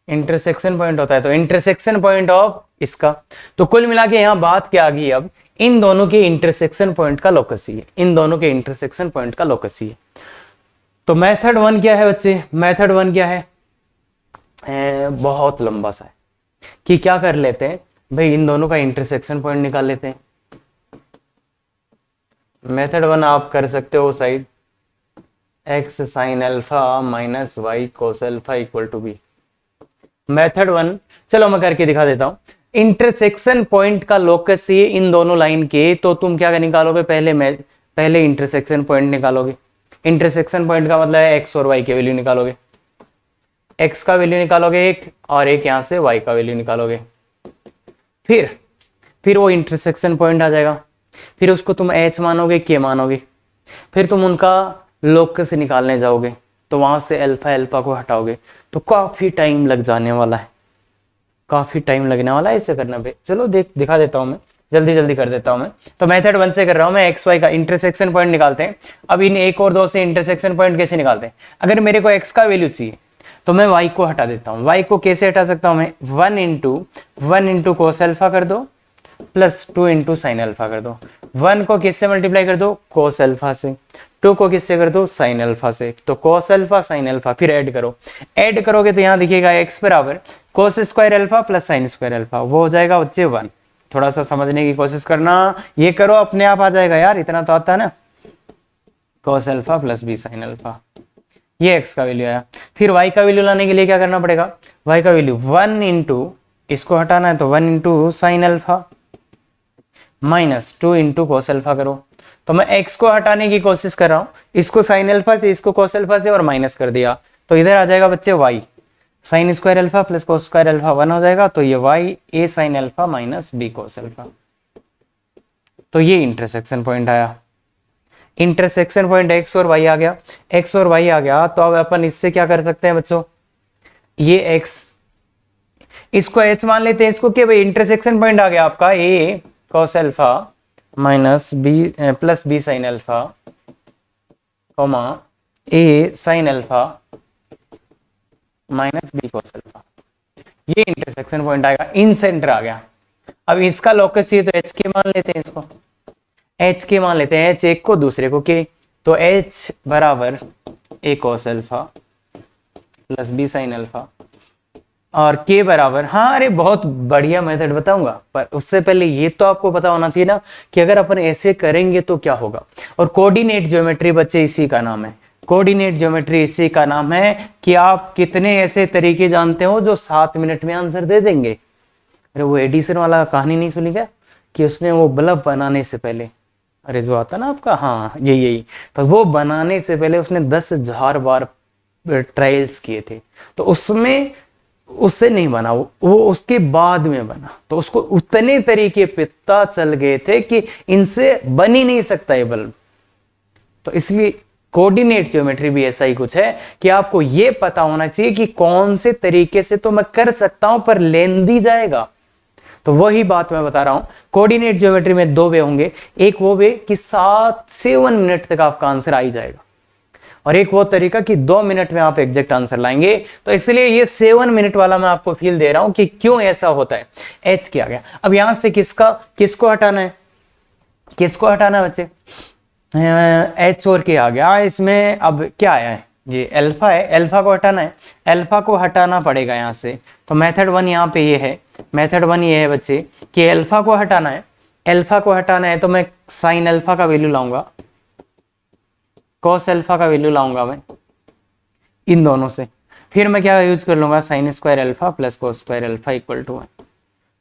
S1: इंटरसेक्शन पॉइंट होता है। तो इंटरसेक्शन पॉइंट ऑफ इसका, तो कुल मिला के यहां बात क्या आ गई? अब इन दोनों के इंटरसेक्शन पॉइंट का लोकस ही है, इन दोनों के इंटरसेक्शन पॉइंट का लोकस ही है। तो मेथड 1 क्या है बच्चे? मेथड 1 क्या है? बहुत लंबा सा है कि क्या कर लेते हैं भाई, इन दोनों का इंटरसेक्शन पॉइंट निकाल लेते हैं। मेथड 1 आप कर सकते हो side x sin alpha minus y cos alpha equal to b. Method 1 चलो मैं करके दिखा देता हूं। इंटरसेक्शन पॉइंट का लोकस ये इन दोनों लाइन के, तो तुम क्या निकालोगे? पहले इंटरसेक्शन पॉइंट निकालोगे। इंटरसेक्शन पॉइंट का मतलब है x और y के वैल्यू निकालोगे, x का वैल्यू निकालोगे एक, और एक यहां से y का वैल्यू निकालोगे। फिर वो इंटरसेक्शन पॉइंट आ जाएगा, फिर उसको तुम h मानोगे, k मानोगे, फिर तुम उनका लोकस निकालने जाओगे, तो वहां से अल्फा को हटाओगे, तो काफी टाइम लग जाने वाला है, काफी टाइम लगने वाला है इसे करने पे। चलो दिखा देता हूं मैं, जल्दी कर देता हूं मैं। तो मेथड 1 से कर रहा हूं मैं, एक्स वाई का इंटरसेक्शन पॉइंट निकालते हैं। अब इन 1 और 2 से इंटरसेक्शन पॉइंट कैसे निकालते हैं? अगर मेरे को एक्स का वैल्यू चाहिए तो मैं y को हटा देता हूं। y को कैसे हटा सकता हूं मैं? 1 इंटू कोस अल्फा कर दो प्लस 2 इंटू साइन अल्फा कर दो। 1 को किससे मल्टीप्लाई कर दो? कोस अल्फा से। 2 को किससे कर दो? साइन अल्फा से। तो कोस अल्फा साइन अल्फा, फिर ऐड करो, ऐड करोगे तो यहां दिखेगा x बराबर कोस square alpha plus sign square alpha, वो हो जाएगा बच्चे 1। थोड़ा सा समझने की कोशिश करना, ये करो अपने आप आ जाएगा यार, इतना तो आता है ना। Cos alpha plus b sine alpha, ये x का वैल्यू आया। फिर y का वैल्यू लाने के लिए क्या करना पड़ेगा? y का वैल्यू 1 इंटू, इसको हटाना है तो 1 into sine alpha minus 2 into cos alpha करो। तो मैं x को हटाने की कोशिश कर रहा हूं, इसको साइन अल्फा से, इसको कोस अल्फा से, और माइनस कर दिया, तो इधर आ जाएगा बच्चे y sign square alpha plus cos square alpha 1 हो जाएगा, तो ये y a sign alpha minus b cos alpha. तो ये इंटरसेक्शन पॉइंट आया, इंटरसेक्शन पॉइंट x और y आ गया, x और y आ गया। तो अब अपन इससे क्या कर सकते हैं बच्चों? ये x, इसको h मान लेते हैं, इसको क्या भाई? इंटरसेक्शन पॉइंट आ गया आपका a cos alpha minus b plus b sine alpha comma a sign alpha minus b cos alpha, ये इंटरसेक्शन पॉइंट आएगा, इन सेंटर आ गया। अब इसका लोकस चाहिए तो h के मान लेते हैं, इसको h के मान लेते हैं, h एक को दूसरे को k, तो h बराबर a cos alpha plus b sine alpha और k बराबर, हाँ अरे बहुत बढ़िया मेथड बताऊंगा, पर उससे पहले ये तो आपको पता होना चाहिए ना कि अगर अपन ऐसे करेंगे तो क्या होगा। और कोऑर्डिनेट ज्योमेट्री बच्चे इसी का नाम है, कोऑर्डिनेट ज्योमेट्री इसी का नाम है कि आप कितने ऐसे तरीके जानते हो जो 7 मिनट में आंसर दे देंगे। अरे वो एडिसन वाला कहानी नहीं सुनी क्या कि उसने वो बल्ब बनाने से पहले, अरे जो आता ना आपका, हाँ यही, तो वो बनाने से पहले उसने 10,000 बार ट्रायल्स किए थे, तो उसमें उससे नहीं बना, वो उसके बाद में बना, तो उसको उतने तरीके पता चल गए थे कि इनसे बन ही नहीं सकता ये बल्ब। तो इसलिए कोऑर्डिनेट ज्योमेट्री भी ऐसा ही कुछ है कि आपको ये पता होना चाहिए कि कौन से तरीके से तो मैं कर सकता हूं पर लेंदी जाएगा। तो वही बात मैं बता रहा हूं, कोऑर्डिनेट ज्योमेट्री में 2 वे होंगे, एक वो वे कि 7 से 1 मिनट तक आपका आंसर आ ही जाएगा, और एक वो तरीका कि 2 मिनट में आप एग्जैक्ट आंसर लाएंगे। तो इसलिए ये 7 मिनट वाला मैं आपको फील दे रहा हूं कि क्यों ऐसा होता है। एच किया गया, अब यहां से किसको हटाना है, किसको हटाना है बच्चे, एच और के आ गया। इसमें अब क्या आया है, ये अल्फा है, अल्फा को हटाना है, अल्फा को हटाना पड़ेगा यहां से। तो मेथड 1 यहाँ पे ये है, मेथड 1 ये है बच्चे कि अल्फा को हटाना है, अल्फा को हटाना है तो मैं साइन अल्फा का वैल्यू लाऊंगा, कॉस अल्फा का वैल्यू लाऊंगा मैं इन दोनों से, फिर मैं क्या यूज कर लूंगा, sine square alpha plus cos square alpha equal to 1।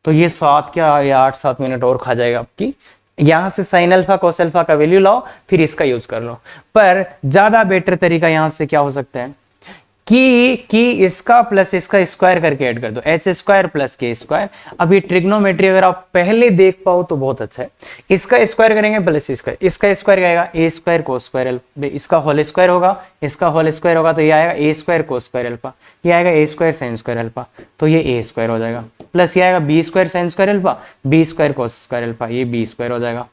S1: तो ये 7 क्या या 8-7 मिनट और खा जाएगा आपकी। यहां से साइन अल्फा कॉस अल्फा का वैल्यू लाओ, फिर इसका यूज कर लो। पर ज्यादा बेटर तरीका यहां से क्या हो सकता है कि इसका प्लस इसका स्क्वायर करके ऐड कर दो, एच स्क्वायर प्लस के स्क्वायर। अब ये ट्रिग्नोमेट्री अगर आप पहले देख पाओ तो बहुत अच्छा है। इसका स्क्वायर करेंगे प्लस इसका स्क्वायर आएगा ए स्क्वायर कोस स्क्वायर, इसका होल स्क्वायर होगा, इसका होल स्क्वायर होगा तो ये आएगा a square cos square alpha, ये आएगा a square sine square alpha, तो ये ए स्क्वायर हो जाएगा, प्लस ये आएगा b square sine square alpha, b square cos square alpha, ये बी स्क्वायर हो जाएगा।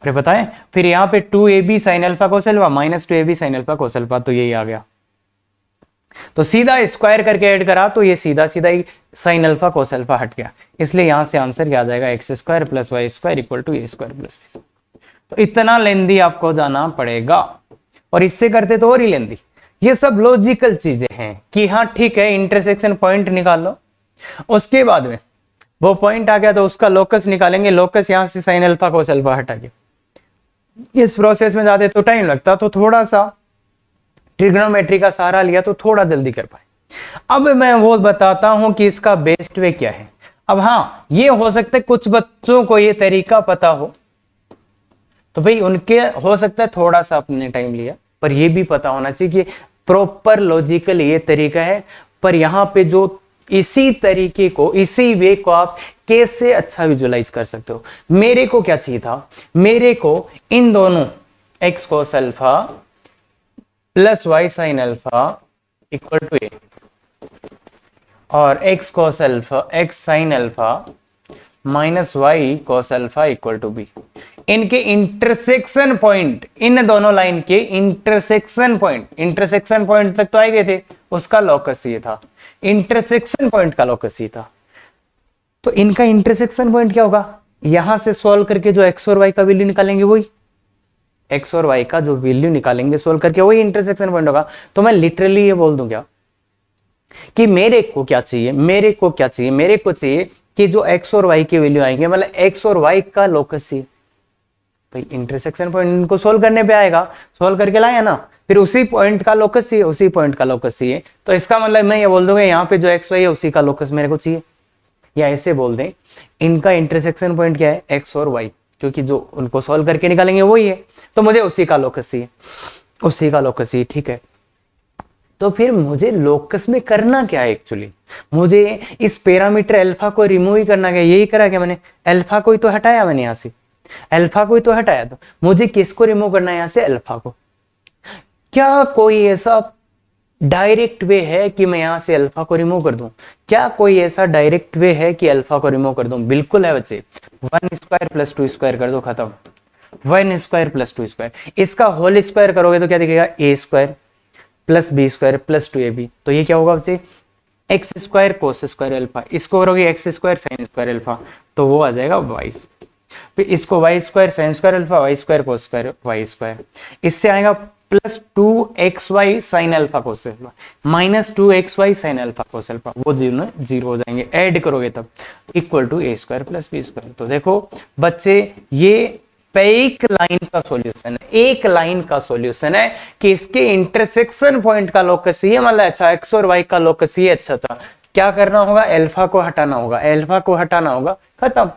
S1: फिर बताएं, फिर यहाँ पे 2ab sine alpha cos alpha minus 2ab sine alpha cos alpha, तो यही आ गया। तो सीधा स्क्वायर करके ऐड करा तो ये सीधा सीधा ही साइन अल्फा कोस अल्फा हट गया, इसलिए यहां से आंसर क्या आ जाएगा, x square plus y square equal to a square plus b square. तो इतना लेंदी आपको जाना पड़ेगा, और इससे करते तो और ही लेंदी। ये सब लॉजिकल चीजें हैं कि हाँ ठीक है, इंटरसेक्शन पॉइंट निकाल लो, उसके बाद में वो पॉइंट आ गया तो उसका लोकस निकालेंगे, लोकस यहां से साइन अल्फा कोस अल्फा हटा के। इस प्रोसेस में जाते तो टाइम लगता, तो थोड़ा सा ट्रिग्नोमेट्री का सहारा लिया तो थोड़ा जल्दी कर पाए। अब मैं वो बताता हूं कि इसका बेस्ट वे क्या है। अब हाँ, ये हो सकता है कुछ बच्चों को ये तरीका पता हो, तो भाई उनके हो सकता है थोड़ा सा अपने टाइम लिया, पर ये भी पता होना चाहिए कि प्रॉपर लॉजिकल ये तरीका है। पर यहां पे जो इसी तरीके को, इसी वे को आप कैसे अच्छा विजुलाइज कर सकते हो। मेरे को क्या चाहिए था, मेरे को इन दोनों x cos alpha plus y sine alpha equal to a और x cos alpha x sine alpha minus y cos alpha equal to b, इनके इंटरसेक्शन पॉइंट, इन दोनों लाइन के इंटरसेक्शन पॉइंट तक तो आए गए थे, उसका लोकस ये था, इंटरसेक्शन पॉइंट का लोकस ये था। तो इनका इंटरसेक्शन पॉइंट क्या होगा, यहां से सॉल्व करके जो एक्स और वाई का वैल्यू निकालेंगे वही एक्स और वाई का जो वैल्यू निकालेंगे सोल्व करके वही इंटरसेक्शन पॉइंट होगा। तो मैं लिटरली ये बोल दूं क्या कि मेरे को क्या चाहिए, मेरे को चाहिए कि जो एक्स और वाई के वैल्यू आएंगे, मतलब एक्स और वाई का लोकस चाहिए। भाई इंटरसेक्शन पॉइंट इनको सोल्व करने पे आएगा, सोल्व करके लाया ना, फिर उसी पॉइंट का लोकस चाहिए, उसी पॉइंट का लोकस चाहिए। तो इसका मतलब मैं ये बोल दूंगा यहाँ पे जो एक्स वाई है उसी का लोकस मेरे को चाहिए, या ऐसे बोल दें इनका इंटरसेक्शन पॉइंट क्या है, एक्स और वाई, क्योंकि जो उनको सॉल्व करके निकालेंगे वही है, तो मुझे उसी का लोकस चाहिए, उसी का लोकस चाहिए। ठीक है, तो फिर मुझे लोकस में करना क्या है एक्चुअली, मुझे इस पैरामीटर अल्फा को रिमूव ही करना क्या, यही करा क्या मैंने, अल्फा को ही तो हटाया मैंने, यहां से अल्फा को ही तो हटाया, तो मुझे किसको रिमूव करना है यहां से, अल्फा को। क्या कोई ऐसा डायरेक्ट वे है कि मैं यहां से अल्फा को रिमूव कर दूं, क्या कोई ऐसा डायरेक्ट वे है कि अल्फा को रिमूव कर दूं, बिल्कुल है बच्चे, 1 स्क्वायर प्लस 2 स्क्वायर कर दो, खत्म। 1 स्क्वायर प्लस 2 स्क्वायर, इसका होल स्क्वायर करोगे तो क्या दिखेगा, a square plus b square plus 2ab, तो ये क्या होगा बच्चे, x square cos square alpha, इसको करोगे x square sine square alpha, तो वो आ जाएगा वाई। फिर इसको y square sine square alpha, y square cos square y square, इससे आएगा plus 2xy sine alpha cos alpha minus 2xy sine alpha cos alpha, वो जीरो हो जाएंगे, ऐड करोगे तब equal to a square plus b square. तो देखो बच्चे, ये एक लाइन का सॉल्यूशन है, एक लाइन का सॉल्यूशन है कि इसके इंटरसेक्शन पॉइंट का लोकस ये, मतलब अच्छा एक्स और वाई का लोकस ये, अच्छा था, क्या करना होगा, अल्फा को हटाना होगा, अल्फा को हटाना होगा, खत्म।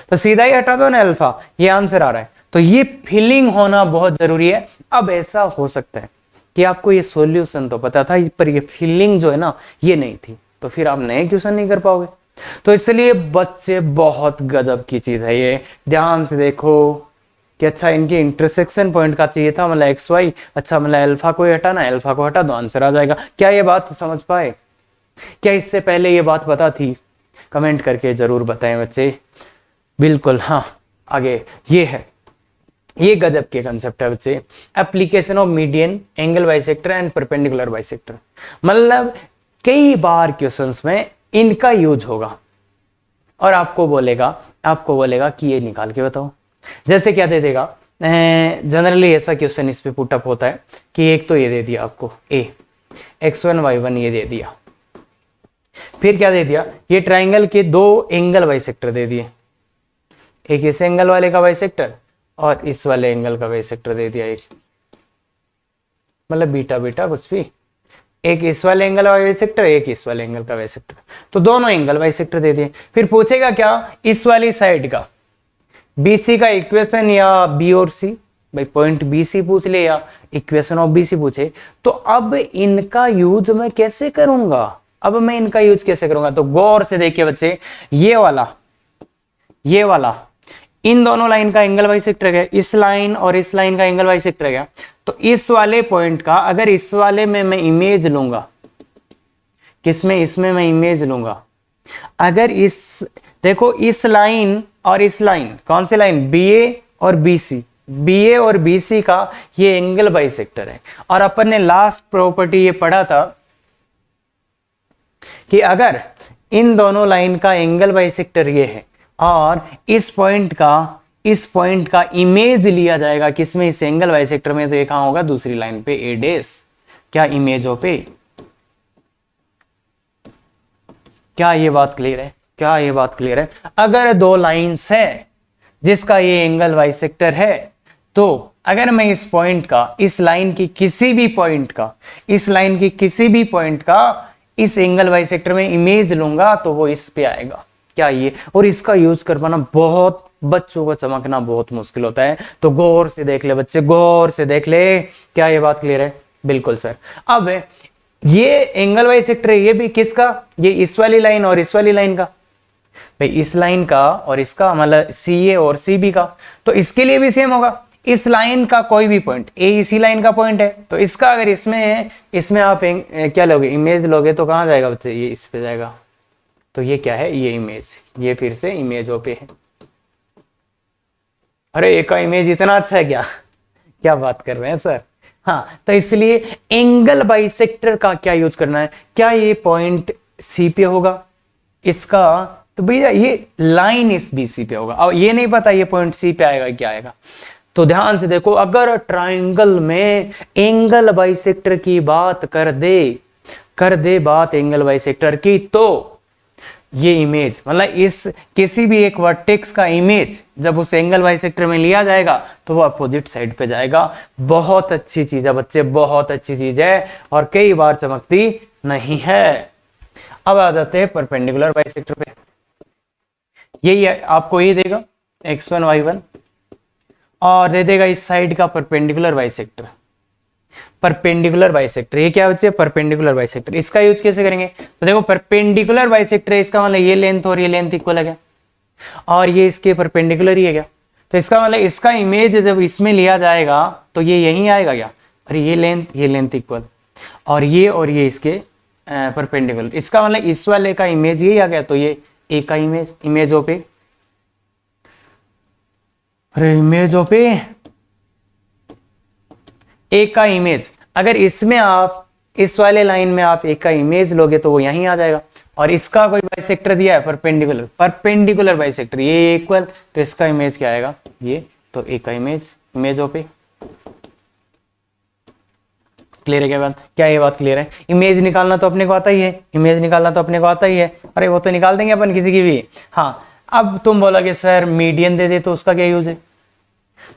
S1: तो सीधा ही हटा दो ना अल्फा, ये आंसर आ रहा है। तो ये फीलिंग होना बहुत जरूरी है। अब ऐसा हो सकता है कि आपको ये सॉल्यूशन तो पता था, पर ये फीलिंग जो है ना ये नहीं थी, तो फिर आप नए क्वेश्चन नहीं कर पाओगे। तो इसलिए बच्चे बहुत गजब की चीज है ये, ध्यान से देखो कि अच्छा इनके इंटरसेक्शन पॉइंट का चाहिए था, मतलब एक्स वाई, अच्छा मतलब अल्फा को ही हटाना, अल्फा को हटा दो, आंसर आ जाएगा। क्या ये बात समझ पाए, क्या इससे पहले ये बात पता थी, कमेंट करके जरूर बताएं बच्चे। बिल्कुल हाँ, आगे ये है ये गजब के कंसेप्ट है बच्चे, application of median angle bisector and perpendicular bisector. मतलब कई बार क्वेश्चंस में इनका यूज होगा और आपको बोलेगा कि ये निकाल के बताओ। जैसे क्या दे देगा, जनरली ऐसा क्वेश्चन इस पे पुट अप होता है कि एक तो ये दे दिया आपको a x1 y1 ये दे दिया, फिर क्या दे दिया, ये ट्राइंगल के दो एंगल बाइसेक्टर दे दिए, एक इस एंगल वाले का बाइसेक्टर और इस वाले एंगल का बाइसेक्टर दे दिया एक, मतलब बीटा बीटा कुछ भी, एक इस वाले एंगल का बाइसेक्टर एक इस वाले एंगल का बाइसेक्टर, तो दोनों एंगल बाइसेक्टर दे दिए। फिर पूछेगा क्या, इस वाली साइड का BC का इक्वेशन या बी और सी, भाई पॉइंट BC पूछ ले या इक्वेशन ऑफ BC पूछे, तो अब इनका यूज मैं कैसे करूंगा, तो गौर से देखिए बच्चे, ये वाला इन दोनों लाइन का एंगल बाइसेक्टर है, इस लाइन और इस लाइन का एंगल बाइसेक्टर है, तो इस वाले पॉइंट का अगर इस वाले में मैं इमेज लूंगा, इसमें मैं इमेज लूंगा, अगर देखो इस लाइन और इस लाइन, कौन सी लाइन, BA और BC का ये एंगल बाइसेक्टर है। और अपन ने लास्ट प्रॉपर्टी ये पढ़ा था कि अगर इन दोनों लाइन का एंगल बाइसेक्टर ये है और इस पॉइंट का इमेज लिया जाएगा किसमें, इस एंगल बाइसेक्टर में, तो ये कहां होगा, दूसरी लाइन पे A डैश, क्या इमेज ऑफ A। क्या ये बात क्लियर है? अगर दो लाइंस है जिसका ये एंगल बाइसेक्टर है, तो अगर मैं इस पॉइंट का, इस लाइन की किसी भी पॉइंट का इस एंगल बाइसेक्टर में इमेज लूंगा तो वो इस पे आएगा, क्या ये। और इसका यूज कर पाना बहुत, बच्चों को चमकना बहुत मुश्किल होता है, तो गौर से देख ले बच्चे, क्या ये बात क्लियर है? बिल्कुल सर। अब ये एंगल बाइसेक्टर है, ये भी किसका, ये इस वाली लाइन और इस वाली लाइन का, भाई इस लाइन का और इसका, मतलब CA और CB का, तो इसके लिए भी सेम होगा। इस लाइन का कोई भी पॉइंट, A इसी लाइन का पॉइंट है, तो इसका अगर इसमें आप क्या लोगे, इमेज लोगे, तो कहां जाएगा बच्चे, ये इस पे जाएगा। तो ये क्या है, ये इमेज, ये फिर से इमेज पे है। अरे एक का इमेज इतना अच्छा है क्या बात कर रहे हैं सर। हाँ, तो इसलिए एंगल बाइसेक्टर का क्या यूज करना है, क्या ये पॉइंट C पे होगा इसका, तो भैया ये लाइन इस BC पे होगा। अब ये नहीं पता ये पॉइंट C पे आएगा क्या आएगा, तो ध्यान से देखो, अगर ट्राइंगल में एंगल बाइसेक्टर की बात कर दे बात एंगल बाइसेक्टर की, तो ये इमेज, मतलब इस किसी भी एक वर्टेक्स का इमेज जब उस एंगल बाइसेक्टर में लिया जाएगा तो वो अपोजिट साइड पे जाएगा। बहुत अच्छी चीज है बच्चे, बहुत अच्छी चीज है और कई बार चमकती नहीं है। अब आ जाते हैं परपेंडिकुलर बाइसेक्टर पे। यही आपको ये देगा x1 y1 और दे देगा इस साइड का परपेंडिकुलर बाइसेक्टर। ये क्या बच्चे, परपेंडिकुलर बाइसेक्टर। इसका यूज कैसे करेंगे, तो देखो परपेंडिकुलर बाइसेक्टर है, इसका मतलब ये लेंथ और ये लेंथ इक्वल है क्या, और ये इसके परपेंडिकुलर ही है क्या, तो इसका मतलब इसका इमेज जब इसमें लिया जाएगा तो ये यहीं आएगा क्या, अरे ये लेंथ इक्वल और ये इसके परपेंडिकुलर, इसका मतलब इस वाले का इमेज यही आ गया, तो ये ए का इमेज ओ पे, अरे इमेज ओ पे ए का इमेज, अगर इसमें आप इस वाले लाइन में आप ए का इमेज लोगे तो वो यहीं आ जाएगा। और इसका कोई बाइसेक्टर दिया है परपेंडिकुलर बाइसेक्टर, ये इक्वल, तो इसका इमेज क्या आएगा, ये, तो ए का इमेज ओ पे। क्लियर है क्या बात, क्या ये बात क्लियर है? इमेज निकालना तो अपने को आता ही है, अरे वो तो निकाल देंगे अपन किसी की भी। हाँ, अब तुम बोलोगे सर मीडियन दे दे तो उसका क्या यूज है,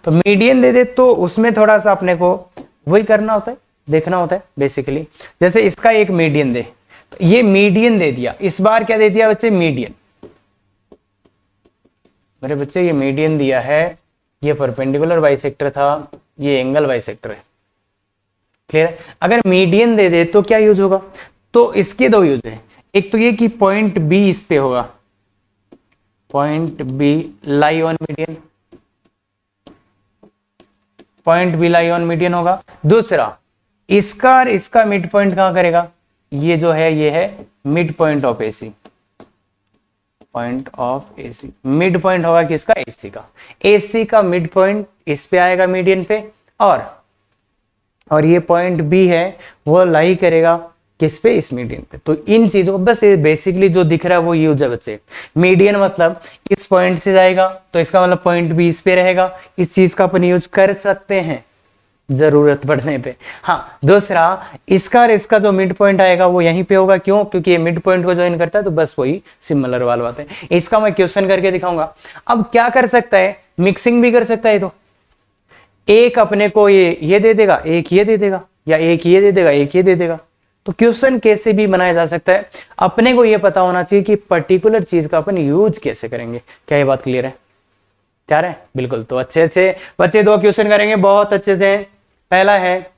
S1: तो मीडियन दे दे तो उसमें थोड़ा सा अपने को वही करना होता है, देखना होता है बेसिकली। जैसे इसका एक मीडियन दे, तो ये मीडियन दे दिया, इस बार क्या दे दिया बच्चे, मीडियन। मेरे बच्चे ये मीडियन दिया है, ये परपेंडिकुलर बाइसेक्टर था, ये एंगल बाइसेक्टर है। क्लियर है? अगर मीडियन दे दे तो क्या यूज होगा, तो इसके दो यूज है, एक तो ये कि पॉइंट बी इस पे होगा, point B lie on median होगा। दूसरा, इसका मिड पॉइंट कहां करेगा, ये जो है ये है mid point of AC, mid point होगा किसका, एसी का मिड पॉइंट इस पे आएगा मीडियन पे, और ये पॉइंट बी है वो लाई करेगा किस पे, इस मीडियन पे। तो इन चीजों को बस ये बेसिकली जो दिख रहा है वो यूज है बच्चे। मीडियन मतलब इस पॉइंट से जाएगा तो इसका मतलब पॉइंट बी इस पे रहेगा, इस चीज का अपन यूज कर सकते हैं जरूरत पड़ने पे। हाँ, दूसरा इसका और इसका जो मिड पॉइंट आएगा वो यहीं पे होगा, क्यों? क्योंकि ये मिड पॉइंट को ज्वाइन करता है, तो बस वही सिमिलर वाला बात है। इसका मैं क्वेश्चन करके दिखाऊंगा। अब क्या कर सकता है, मिक्सिंग भी कर सकता है। तो एक अपने को ये दे देगा, एक ये दे देगा, या एक ये दे देगा, एक ये दे देगा। तो क्वेश्चन कैसे भी बनाया जा सकता है। अपने को ये पता होना चाहिए कि पर्टिकुलर चीज का अपन यूज कैसे करेंगे। क्या ये बात क्लियर है? तैयार है? बिल्कुल। तो अच्छे से बच्चे दो क्वेश्चन करेंगे बहुत अच्छे से। पहला है,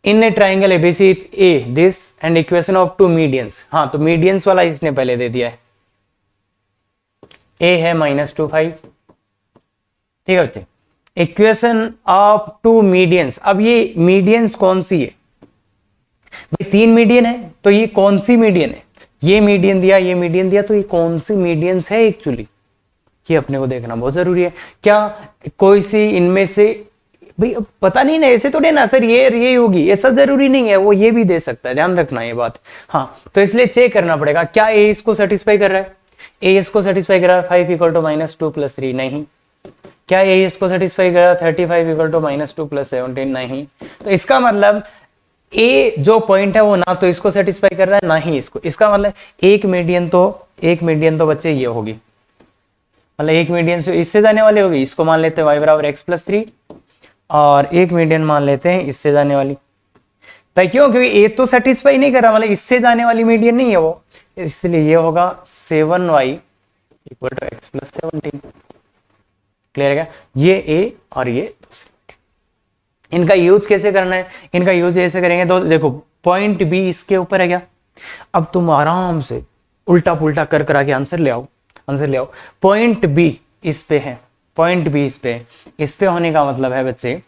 S1: in a triangle ABC A this and equation of two medians. हाँ, तो मीडियंस वाला इसने पहले दे दिया है। ए है -2, 5। ठीक है बच्चे। Equation of two medians. अब ये मीडियंस कौन सी है भाई? 3 मीडियन है, तो ये कौन सी मीडियन है? ये मीडियन दिया, ये मीडियन दिया, तो ये कौन सी मीडियंस है एक्चुअली, ये अपने को देखना बहुत जरूरी है। क्या कोई सी इनमें से भाई पता नहीं ना, ऐसे थोड़े ना सर ये होगी, ऐसा जरूरी नहीं है, वो ये भी दे सकता है, ध्यान रखना ये बात। हाँ, तो इसलिए चेक करना पड़ेगा क्या ए इसको सेटिस्फाई कर रहा है। ए इसको सेटिस्फाई कर रहा है 5 = -2 + 3, नहीं। क्या ए इसको सेटिस्फाई कर रहा है 35 = -2 + 17, नहीं। तो इसका मतलब ए जो पॉइंट है वो ना तो इसको सेटिस्फाई कर रहा है ना ही इसको। इसका मतलब एक मीडियन तो बच्चे ये होगी, मतलब एक मीडियन से इससे जाने वाली होगी। इसको मान लेते हैं y = x + 3, और एक मीडियन मान लेते हैं इससे जाने वाली। भाई क्यों? क्योंकि ए तो सेटिस्फाई नहीं कर रहा, मतलब इससे जाने वाली मीडियन नहीं है वो, इसलिए ये होगा 7y = x + 17। क्लियर है क्या? ये ए और ये दूसरी। इनका यूज कैसे करना है? इनका यूज ऐसे करेंगे, तो देखो पॉइंट बी इसके ऊपर है क्या। अब तुम आराम से उल्टा पुल्टा कर करा के आंसर ले आओ। पॉइंट बी इस पे है, पॉइंट बी इस पे होने का मतलब है बच्चे,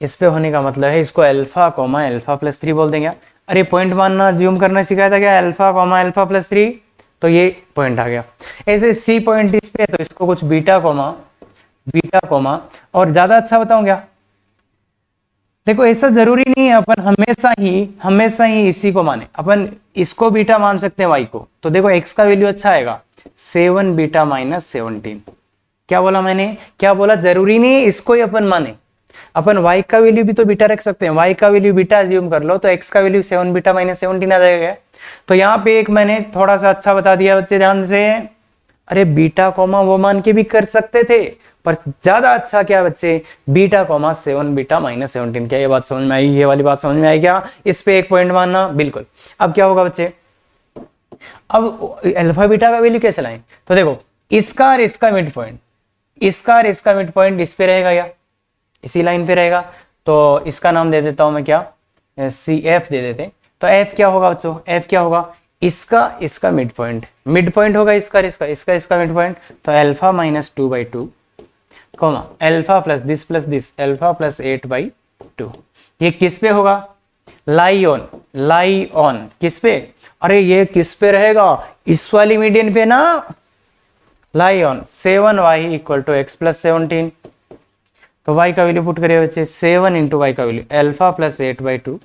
S1: इस पे होने का मतलब है इसको अल्फा कॉमा अल्फा प्लस 3 बोल देंगे। अरे पॉइंट मानना ज्यूम करना सिखाया था क्या, अल्फा कॉमा अल्फा प्लस 3, तो ये पॉइंट आ गया। ऐसे सी पॉइंट इस पे, तो इसको कुछ बीटा कॉमा, और ज्यादा अच्छा बताऊं क्या, देखो ऐसा जरूरी नहीं है अपन हमेशा ही इसी को माने। अपन इसको बीटा मान सकते हैं वाई को। तो देखो एक्स का वैल्यू अच्छा आएगा 7 बीटा -17। क्या बोला मैंने? क्या बोला? जरूरी नहीं है इसको ही अपन माने, अपन y का वैल्यू भी तो बीटा रख सकते हैं। y का वैल्यू बीटा अज्यूम कर लो, तो x का वैल्यू 7 बीटा -17 आ जाएगा। तो यहाँ पे एक मैंने थोड़ा सा अच्छा बता दिया बच्चे, ध्यान से। अरे बीटा कॉमा वो मान के भी कर सकते थे, पर ज्यादा अच्छा क्या बच्चे, बीटा कॉमा 7 बीटा -17। क्या ये बात समझ में आई? ये वाली बात समझ में आई क्या? इस पे एक पॉइंट मानना। बिल्कुल। अब क्या होगा बच्चे, अब अल्फा बीटा का वैल्यू कैसे लाएं? तो देखो इसका और इसका मिड पॉइंट, इस पे रहेगा या इसी लाइन पे रहेगा। तो इसका नाम दे देता हूं मैं, क्या सी एफ दे देते। तो एफ क्या होगा बच्चों? एफ क्या होगा? इसका मिड पॉइंट होगा, इसका मिड पॉइंट। तो alpha -2/2 comma alpha plus this alpha + 8/2। ये किस पे होगा? लाई ऑन किस पे? अरे ये किस पे रहेगा? इस वाली मीडियन पे ना, लाई ऑन 7y = x + 17। तो y का वैल्यू पुट करिए बच्चे, 7 × y का वैल्यू अल्फा + 8/2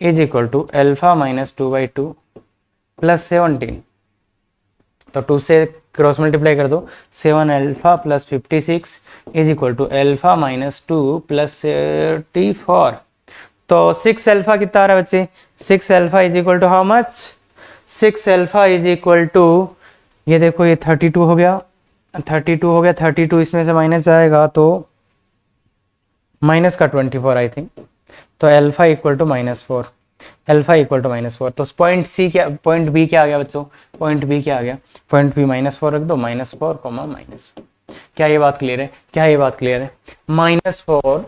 S1: = अल्फा -2/2 + 17। तो 2 से क्रॉस मल्टीप्लाई कर दो, 7 अल्फा + 56 = अल्फा -2 + 34। तो 6 अल्फा कितना आ रहा है बच्चे? 6 अल्फा = हाउ मच? 6 अल्फा = ये देखो ये 32 हो गया, 32 इसमें से माइनस आएगा तो माइनस का 24 आई थिंक। तो अल्फा = -4, तो पॉइंट सी क्या, पॉइंट बी क्या आ गया बच्चों? पॉइंट बी क्या आ गया? पॉइंट बी -4 रख दो, -4, -4। क्या ये बात क्लियर है? -4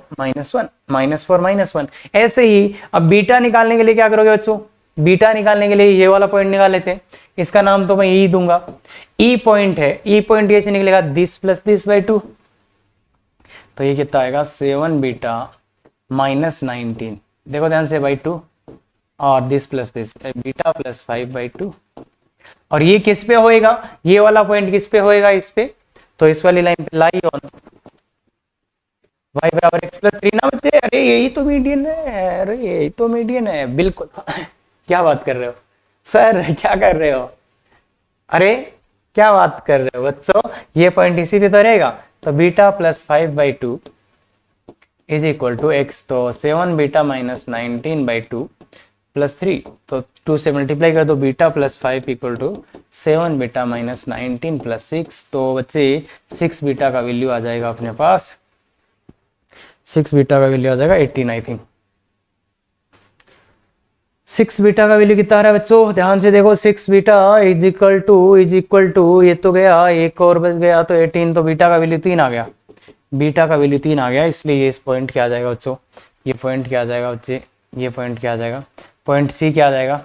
S1: -1 ऐसे ही। अब बीटा निकालने के लिए क्या करोगे बच्चों? बीटा निकालने के लिए ये वाला पॉइंट निकाल लेते हैं। इसका नाम तो मैं ई दूंगा, ई पॉइंट है। ई पॉइंट कैसे निकलेगा? दिस + दिस/2। तो ये कितना आएगा? 7 बीटा -19, देखो ध्यान से, /2, और दिस + दिस बीटा + 5/2। और ये किस पे होएगा? ये वाला पॉइंट किस पे होएगा? इस पे। तो इस वाली लाइन पे लाई ऑन y बराबर x प्लस 3 ना बच्चे, अरे यही तो मीडियन है, अरे यही तो मीडियन है बिल्कुल। क्या बात कर रहे हो सर, क्या कर रहे हो, अरे क्या बात कर रहे हो बच्चों, ये पॉइंट इसी पे तो रहेगा। तो beta plus 5/2 is equal to x, तो 7 बीटा माइनस 19/2 प्लस 3, तो 2 से मल्टीप्लाई कर दो, beta plus 5 equal to 7 beta minus 19 plus 6, तो बच्चे 6 बीटा का वैल्यू आ जाएगा अपने पास, 6 बीटा का वैल्यू आ जाएगा 18 आई थिंक। 6 बीटा का वैल्यू कितना आ रहा है बच्चों, ध्यान से देखो, 6 बीटा इज इक्वल टू ये तो गया, एक और बच गया तो 18, तो बीटा का वैल्यू 3 आ गया, बीटा का वैल्यू 3 आ गया, इसलिए ये इस पॉइंट क्या आ जाएगा बच्चों, ये पॉइंट क्या आ जाएगा बच्चे, ये पॉइंट क्या आ जाएगा, पॉइंट सी क्या आ जाएगा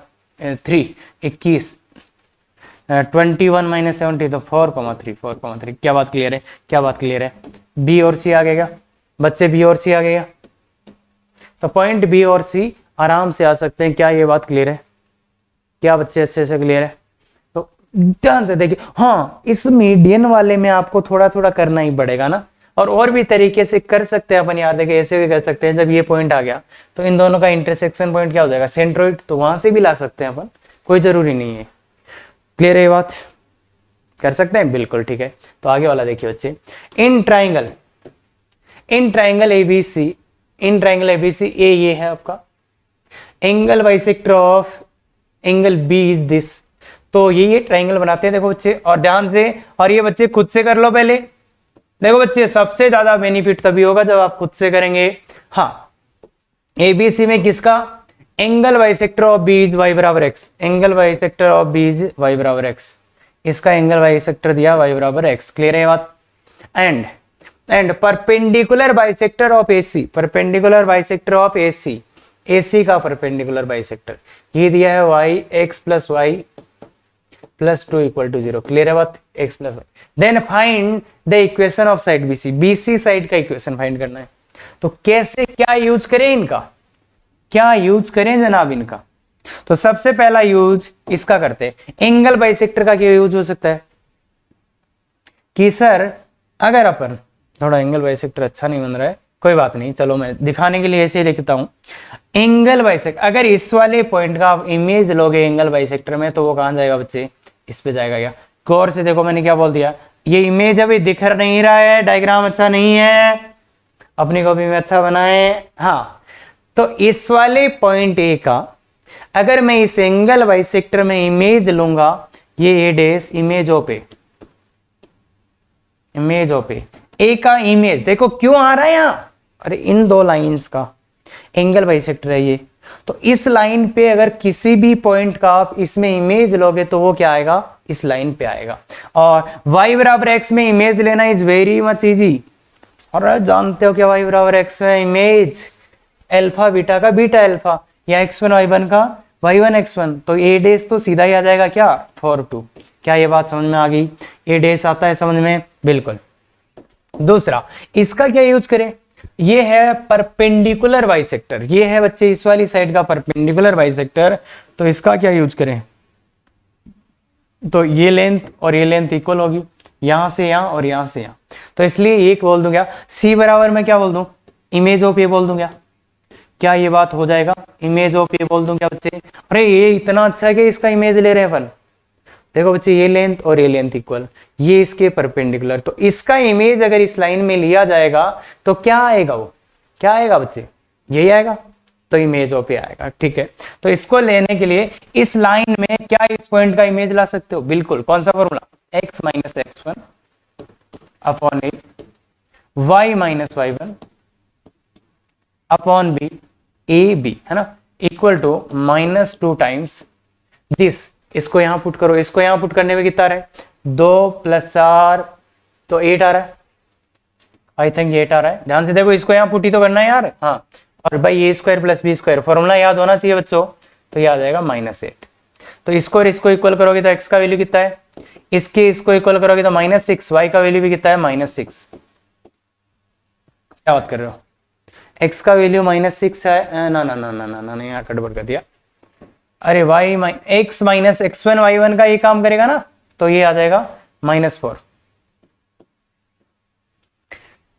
S1: 3, 21, 21 माइनस 70 तो 4,3, क्या बात क्लियर है, क्या बात क्लियर है, बी और सी आ गया बच्चे, बी और सी आ गया, तो पॉइंट बी और सी आराम से आ सकते हैं, क्या ये बात क्लियर है, क्या बच्चे अच्छे से क्लियर है। तो ध्यान से देखिए, हाँ इस मीडियन वाले में आपको थोड़ा थोड़ा करना ही पड़ेगा ना, और भी तरीके से कर सकते हैं अपन यार, देखिए ऐसे भी कर सकते हैं, जब ये पॉइंट आ गया तो इन दोनों का इंटरसेक्शन पॉइंट क्या हो जाएगा, सेंट्रोइड, तो वहां से भी ला सकते हैं अपन, कोई जरूरी नहीं है, क्लियर है ये बात, कर सकते हैं बिल्कुल ठीक है। तो आगे वाला देखिए बच्चे, in triangle ABC, in triangle ABC A ये है आपका, angle bisector of angle B is this, तो ये ट्राइंगल बनाते हैं देखो बच्चे, और ध्यान से, और ये बच्चे खुद से कर लो पहले, देखो बच्चे सबसे ज्यादा बेनिफिट तभी होगा जब आप खुद से करेंगे। हाँ एबीसी में किसका, angle bisector of B is y बराबर x, angle bisector of B is y बराबर एक्स, इसका एंगल बाइसेक्टर दिया वाई बराबर एक्स, क्लियर है बात। And perpendicular bisector of AC, perpendicular bisector of AC, AC का परपेंडिकुलर बाइसेक्टर ये दिया है y x plus y plus 2 equal to 0, clear है बात, x plus y. Then find the equation of side BC, BC side का equation find करना है, तो कैसे क्या यूज करें इनका, क्या यूज करें जनाब इनका, तो सबसे पहला यूज इसका करते हैं, एंगल बाइसेक्टर का क्या यूज हो सकता है कि सर अगर अपन, थोड़ा एंगल बाइसेक्टर अच्छा नहीं बन रहा है, कोई बात नहीं, चलो मैं दिखाने के लिए ऐसे ही लिखता हूं, एंगल बाइसेक्टर, अगर इस वाले पॉइंट का आप इमेज लोगे एंगल बाइसेक्टर में, तो वो कहां जाएगा बच्चे, इस पे जाएगा। क्या गौर से देखो मैंने क्या बोल दिया, ये इमेज अभी दिख नहीं रहा है, डायग्राम अच्छा नहीं है, अपनी कॉपी में अच्छा बनाए, हाँ, तो इस वाले पॉइंट ए का अगर मैं इस एंगल बाइसेक्टर में इमेज लूंगा, ये A dash image of A, image of A का इमेज देखो क्यों आ रहा है यहां, अरे इन दो लाइंस का एंगल बाइसेक्टर है ये, तो इस लाइन पे अगर किसी भी पॉइंट का आप इसमें इमेज लोगे तो वो क्या आएगा, इस लाइन पे आएगा। और y बराबर x में इमेज लेना इज वेरी मच इजी, और जानते हो क्या y बराबर x में इमेज अल्फा बीटा का बीटा अल्फा, या x1 y1 का y1 x1, तो a डेस तो सीधा ही आ जाएगा क्या 4/2, क्या ये बात समझ में आ गई, a डेस आता है समझ में बिल्कुल। दूसरा इसका क्या यूज करें, ये है परपेंडिकुलर बाइसेक्टर, ये है बच्चे इस वाली साइड का परपेंडिकुलर बाइसेक्टर, तो इसका क्या यूज करें, तो ये लेंथ और ये लेंथ इक्वल होगी, यहां से यहां और यहां से यहां, तो इसलिए एक बोल दूंगा सी बराबर मैं क्या बोल दूं, इमेज ऑफ ए बोल दूंगा, क्या ये बात हो जाएगा, इमेज ऑफ ए बोल दूंगा बच्चे। अरे ये इतना अच्छा है कि इसका इमेज ले रहे हैं अपन, देखो बच्चे ये लेंथ और ये लेंथ इक्वल, ये इसके परपेंडिकुलर, तो इसका इमेज अगर इस लाइन में लिया जाएगा तो क्या आएगा, वो क्या आएगा बच्चे, यही आएगा, तो इमेज ऑफ ए आएगा, ठीक है। तो इसको लेने के लिए इस लाइन में क्या इस पॉइंट का इमेज ला सकते हो, बिल्कुल, कौन सा formula, x minus x1 upon a, y minus y1 upon b, a b है ना, इक्वल टू -2 टाइम्स दिस, इसको यहां पुट करो, इसको यहां पुट करने में कितना आ रहा है, 2 + 4 तो 8 आ रहा है, आई थिंक 8 आ रहा है, ध्यान से देखो, इसको यहां पुट ही तो करना है यार, हाँ, और भाई a² + b², फॉर्मूला याद होना चाहिए बच्चों, तो ये आ जाएगा -8, तो इसको और इसको इक्वल करोगे तो x का वैल्यू कितना है, इसके इसको इक्वल करोगे तो -6, y का वैल्यू भी कितना है -6, क्या बात कर रहे हो, x का वैल्यू -6 है, ना ना ना ना ना ना यहाँ गड़बड़ कर दिया, अरे x माइनस x1 y1 का ये काम करेगा ना, तो ये आ जाएगा -4,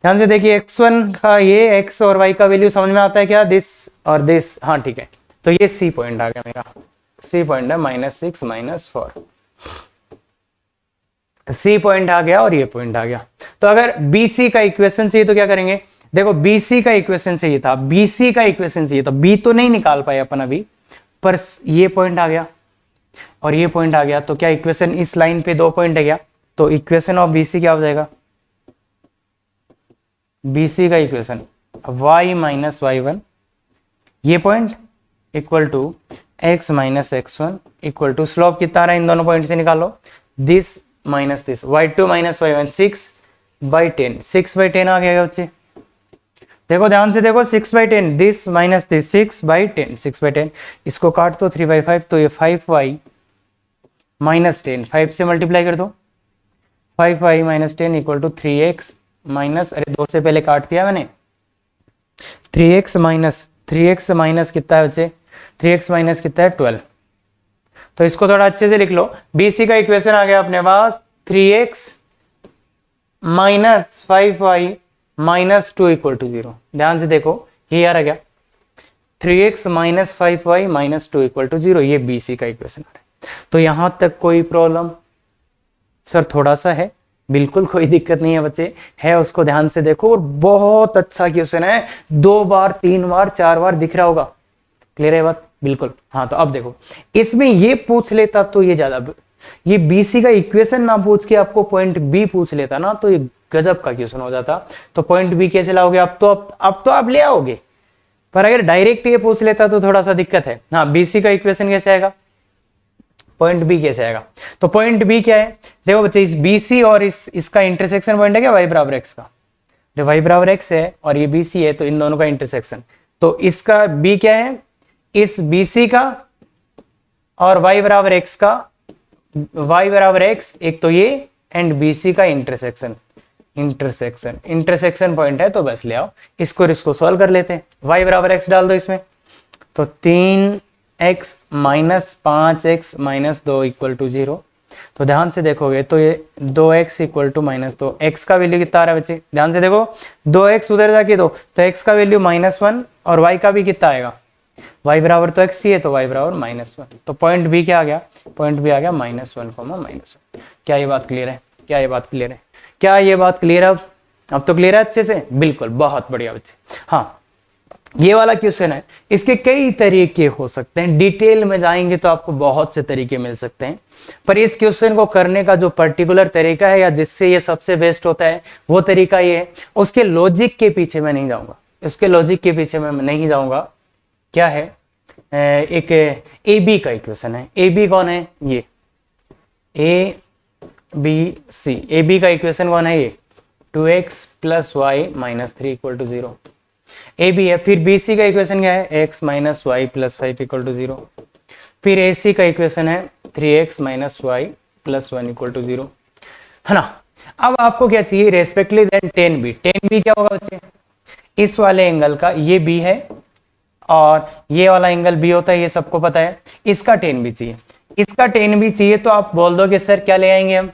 S1: ध्यान से देखिए x1 का ये x और y का वैल्यू समझ में आता है क्या, दिस और दिस, हाँ ठीक है। तो ये C पॉइंट आ गया मेरा, C पॉइंट है -6 -4, C पॉइंट आ गया और ये पॉइंट आ गया। तो अगर BC का इक्वेशन चाहिए तो क्या करेंगे, देखो BC का इक्वेशन चाहिए था, BC का इक्वेशन चाहिए था, B तो नहीं निकाल पाए अपन अभी, पर ये पॉइंट आ गया और ये पॉइंट आ गया, तो क्या इक्वेशन इस लाइन पे 2 पॉइंट है क्या, तो इक्वेशन ऑफ BC क्या हो जाएगा, BC का इक्वेशन y माइनस y1 ये point equal to x minus x1 equal to slope कितना आ रहा है इन दोनों पॉइंट से निकालो, this minus this, y2 minus y1 6/10, 6/10 आ गया बच्चे। देखो ध्यान से देखो, 6/10, दिस माइनस दिस, 6/10, 6/10, इसको काट दो 3/5, तो ये 5y माइनस 10, 5 से मल्टीप्लाई कर दो, 5y minus 10 equal to 3x minus, अरे 2 से पहले काट दिया मैंने, 3x माइनस कितना है बच्चे, 3x माइनस कितना है 12। तो इसको थोड़ा अच्छे से लिख लो, BC का इक्वेशन आ गया अपने पास 3x minus 5y minus 2 equal to 0। ध्यान से देखो ये यार आ गया 3x minus 5y minus 2 equal to 0, ये BC का इक्वेशन आ रहा है। तो यहां तक कोई प्रॉब्लम, सर थोड़ा सा है, बिल्कुल कोई दिक्कत नहीं है बच्चे, है उसको ध्यान से देखो, और बहुत अच्छा क्वेश्चन है, 2 बार 3 बार 4 बार दिख रहा होगा, क्लियर है बात, बिल्कुल। हाँ तो अब देखो इसमें ये पूछ लेता तो ये ज्यादा, ये BC का इक्वेशन ना पूछ के आपको पॉइंट B पूछ लेता ना, तो ये गजब का क्वेश्चन हो जाता। तो पॉइंट B कैसे लाओगे, अब तो आप ले आओगे, पर अगर डायरेक्ट ये पूछ लेता तो थोड़ा सा दिक्कत है। हाँ BC का इक्वेशन कैसे आएगा, पॉइंट B कैसे आएगा, तो पॉइंट B क्या है, देखो बच्चे इस BC और इसका इंटरसेक्शन पॉइंट है क्या, y बराबर x का, जो y बराबर x है और ये BC है, तो इन दोनों का इंटरसेक्शन, तो इसका B क्या है, इस BC का और y बराबर x का, y बराबर x एक तो ये एंड BC का इंटरसेक्शन पॉइंट है, तो बस ले आओ इसको और इसको सॉल्व कर लेते हैं। y बराबर x डाल दो इसमें, तो 3x minus 5x minus 2 equal to 0। तो ध्यान से देखोगे तो ये 2x equal to minus 2, x का वैल्यू कितना आ रहा है बच्चे, ध्यान से देखो 2x उधर जाके दो, तो x का वैल्यू -1 और y का भी कितना आएगा, y बराबर तो x ही है, तो y बराबर -1, तो पॉइंट B क्या आ गया, पॉइंट B आ गया -1, -1। क्या ये बात क्लियर है, क्या ये बात क्लियर है, क्या ये बात क्लियर है, अब तो क्लियर है अच्छे से, बिल्कुल बहुत बढ़िया बच्चे। हाँ ये वाला क्वेश्चन है, इसके कई तरीके हो सकते हैं, डिटेल में जाएंगे तो आपको बहुत से तरीके मिल सकते हैं, पर इस क्वेश्चन को करने का जो पर्टिकुलर तरीका है या जिससे ये सबसे बेस्ट होता है वो तरीका ये है, उसके लॉजिक के पीछे मैं नहीं जाऊंगा, उसके लॉजिक के पीछे मैं नहीं जाऊंगा। क्या है, एक AB का इक्वेशन है, AB कौन है, ये ABC, AB का इक्वेशन कौन है, ये 2x plus y minus 3 equal to 0, AB है। फिर BC का इक्वेशन क्या है, x minus y plus 5 equal to 0। फिर AC का इक्वेशन है 3x minus y plus 1 equal to 0, है ना। अब आपको क्या चाहिए, respectively then tan B, tan B क्या होगा बच्चे, इस वाले एंगल का ये B है और ये वाला एंगल B होता है, ये सबको पता है, इसका tan B चाहिए, इसका tan B चाहिए, तो आप बोल दोगे सर क्या ले आएंगे हम,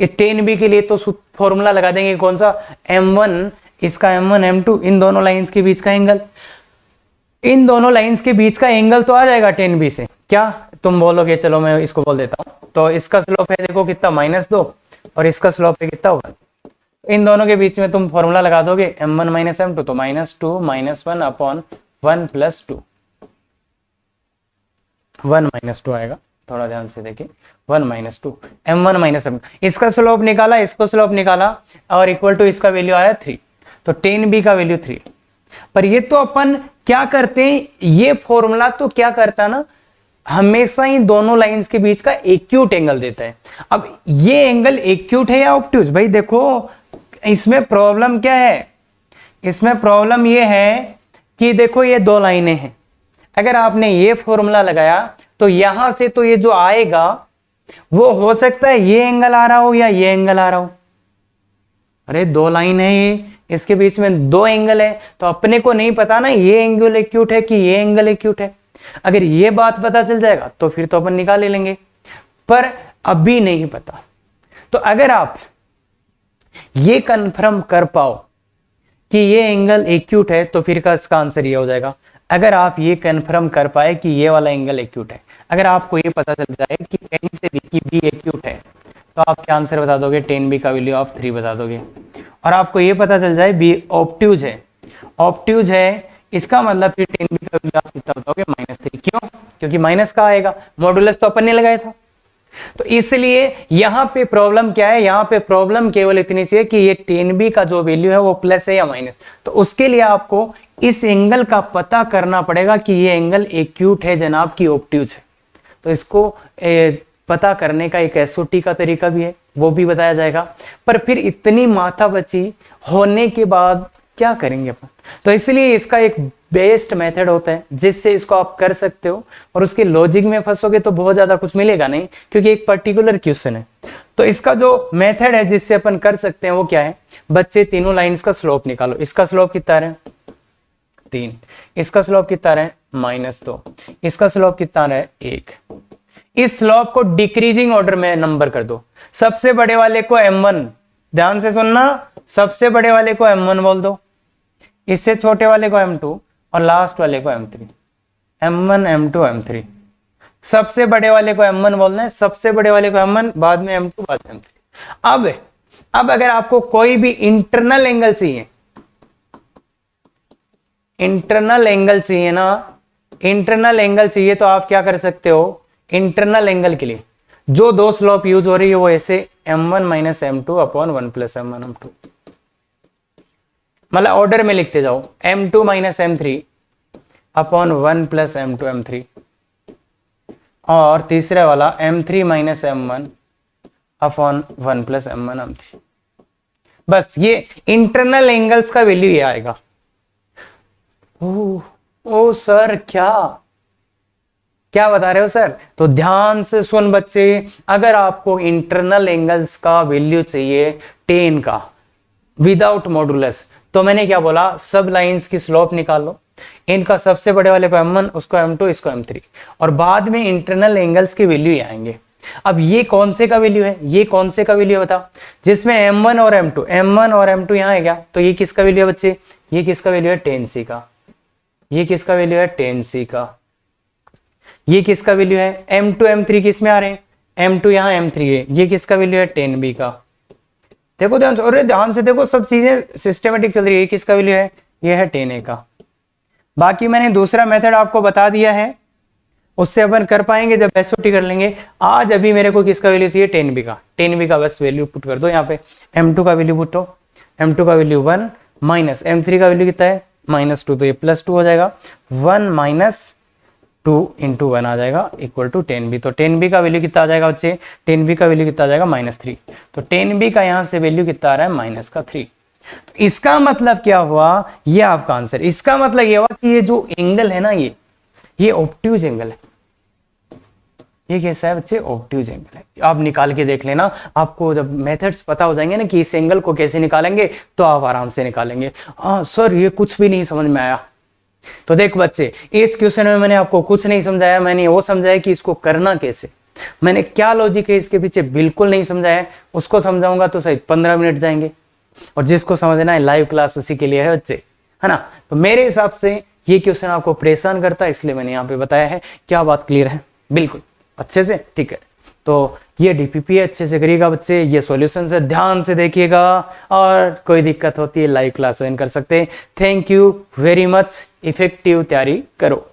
S1: ये tan B के लिए तो फॉर्मूला लगा देंगे, कौन सा, M1, इसका M1 M2, इन दोनों लाइंस के बीच का एंगल, इन दोनों लाइंस के बीच का एंगल तो आ जाएगा tan B से, क्या तुम बोलोगे, चलो मैं इसको बोल देता हूं, तो इसका स्लोप है देखो कितना -2 और इसका स्लोप है कितना 1, इन दोनों के बीच में तुम फॉर्मूला लगा दोगे M1 माइनस M2, तो -2 -1 अपॉन 1 प्लस 2, 1 -2 आएगा, थोड़ा ध्यान से देखिए, 1 -2 M1 माइनस M2, इसका स्लोप निकाला, इसको स्लोप निकाला और इक्वल टू इसका वैल्यू आया 3, तो tan B का वैल्यू 3। पर ये तो अपन क्या करते हैं, ये फॉर्मूला तो क्या करता ना, हमेशा ही दोनों लाइंस के बीच का एक्यूट एंगल देता है। अब ये एंगल एक्यूट है या ऑब्ट्यूज, भाई देखो इसमें प्रॉब्लम क्या है, इसमें प्रॉब्लम ये है कि देखो ये दो लाइनें हैं, अगर आपने ये फॉर्मूला लगाया तो यहां से तो ये जो आएगा वो हो सकता है ये एंगल आ रहा हो या ये एंगल आ रहा हो, अरे दो लाइन है ये, इसके बीच में दो एंगल है, तो अपने को नहीं पता ना ये एंगल एक्यूट है कि ये एंगल एक्यूट है। अगर ये बात पता चल जाएगा तो फिर तो अपन निकाल ले लेंगे, पर अभी नहीं पता। तो अगर आप ये कंफर्म कर पाओ कि ये एंगल एक्यूट है तो फिर का इसका आंसर ये हो जाएगा। अगर आप ये कंफर्म कर पाए कि ये वाला एंगल एक्यूट है, अगर आपको ये पता चल जाए कि कहीं से भी कि बी एक्यूट है, तो आप क्या आंसर बता दोगे, टेन बी का वैल्यू आप 3 बता दोगे। और आपको ये पता चल जाए बी ऑब्ट्यूज है, ऑब्ट्यूज है, इसका मतलब फिर टेन बी का वैल्यू आप कितना बताओगे, -3। क्यों? क्योंकि माइनस का आएगा, मॉडुलस तो अपन ने लगाया था। तो इसलिए यहां पे प्रॉब्लम क्या है, यहां पे प्रॉब्लम केवल इतनी सी है कि ये टेन बी का जो वैल्यू है वो प्लस है या माइनस। तो उसके लिए आपको इस एंगल का पता करना पड़ेगा कि ये एंगल एक्यूट है जनाब की ऑब्ट्यूज है। तो इसको पता करने का एक एसओटी का तरीका भी है, वो भी बताया जाएगा। पर फिर इतनी माथापच्ची होने के बाद क्या करेंगे अपन, तो इसलिए इसका एक बेस्ट मेथड होता है जिससे इसको आप कर सकते हो, और उसके लॉजिक में फंसोगे तो बहुत ज्यादा कुछ मिलेगा नहीं, क्योंकि एक पर्टिकुलर क्वेश्चन है। तो इसका जो मेथड है जिससे अपन कर सकते हैं वो क्या है, बच्चे तीनों लाइंस का स्लोप निकालो। इसका स्लोप कितना है, 3। इसका स्लोप कितना है, -2। इसका स्लोप कितना है, 1। इस स्लोप को डिक्रीजिंग ऑर्डर में नंबर कर दो। सबसे बड़े वाले को m1, ध्यान से सुनना, सबसे बड़े वाले को m1 बोल दो, इससे छोटे वाले को m2 और लास्ट वाले को m3। m1 m2 m3, सबसे बड़े वाले को m1 बोलना है, सबसे बड़े वाले को m1, बाद में m2, बाद में m3। अब अगर आपको कोई भी इंटरनल एंगल चाहिए, इंटरनल एंगल चाहिए ना, इंटरनल एंगल चाहिए तो आप क्या कर सकते हो, इंटरनल एंगल के लिए जो दो स्लोप यूज हो रही है वो ऐसे m1 - m2 upon 1 + m1 m2, मतलब ऑर्डर में लिखते जाओ, m2 - m3 upon 1 + m2 m3, और तीसरे वाला m3 - m1 upon 1 + m1 m3। बस ये इंटरनल एंगल्स का वैल्यू ये आएगा। ओ सर क्या बता रहे हो सर, तो ध्यान से सुन बच्चे, अगर आपको इंटरनल एंगल्स का वैल्यू चाहिए 10 का विदाउट मॉडुलस, तो मैंने क्या बोला, सब लाइंस की स्लोप निकालो, इनका सबसे बड़े वाले को m1, उसको m2, इसको m3, और बाद में इंटरनल एंगल्स के वैल्यू आएंगे। अब ये कौन से का वैल्यू है, ये कौन से का वैल्यू है बता, जिसमें m1 और m2 यहां है क्या, तो ये किसका वैल्यू है बच्चे, ये किसका वैल्यू है, 10c का। ये किसका वैल्यू है, 10c का। ये किसका वैल्यू है, m2 m3 किस में आ रहे हैं, m2 यहाँ m3 है, ये किसका वैल्यू है, 10b का। देखो ध्यान से, अरे ध्यान से देखो, सब चीजें सिस्टमेटिक चल रही है। ये किसका वैल्यू है, ये है 10a का। बाकी मैंने दूसरा मेथड आपको बता दिया है, उससे अपन कर पाएंगे जब एसओटी कर लेंगे। आज अभी मेरे को किसका वैल्यू चाहिए, 10b का। 10b का बस वैल्यू पुट कर दो यहाँ पे, m2 का वैल्यू पुट हो, m2 का वैल्यू 1 माइनस m3 का वैल्यू कितना है, -2, तो ये +2 हो जाएगा, 1 - 2 × 1 आ जाएगा इक्वल टू 10b। तो 10b का वैल्यू कितना आ जाएगा बच्चे, 10b का वैल्यू कितना आ जाएगा, -3। तो 10b का यहां से वैल्यू कितना आ रहा है, -3। तो इसका मतलब क्या हुआ, ये आपका आंसर। इसका मतलब ये हुआ कि ये जो एंगल है ना, ये ऑब्ट्यूज एंगल है। ये कैसा है बच्चे, ऑब्ट्यूज एंगल है। आप निकाल के देख लेना, आपको जब मेथड्स पता हो जाएंगे ना कि इस एंगल को कैसे निकालेंगे, तो आप आराम से निकालेंगे। हाँ सर ये कुछ भी नहीं समझ में आया, तो देख बच्चे, इस क्वेश्चन में मैंने आपको कुछ नहीं समझाया, मैंने वो समझाया कि इसको करना कैसे, मैंने क्या लॉजिक है इसके पीछे बिल्कुल नहीं समझाया। उसको समझाऊंगा तो सही 15 मिनट जाएंगे, और जिसको समझना है लाइव क्लास उसी के लिए है बच्चे, है ना। तो मेरे हिसाब से ये क्वेश्चन आपको परेशान करता है, इसलिए मैंने यहाँ पे बताया है। क्या बात क्लियर है, बिल्कुल अच्छे से, ठीक है। तो ये डीपीपी अच्छे से करिएगा बच्चे, ये सॉल्यूशन से ध्यान से देखिएगा, और कोई दिक्कत होती है लाइव क्लास ज्वाइन कर सकते हैं। Thank you very much, effective तैयारी करो।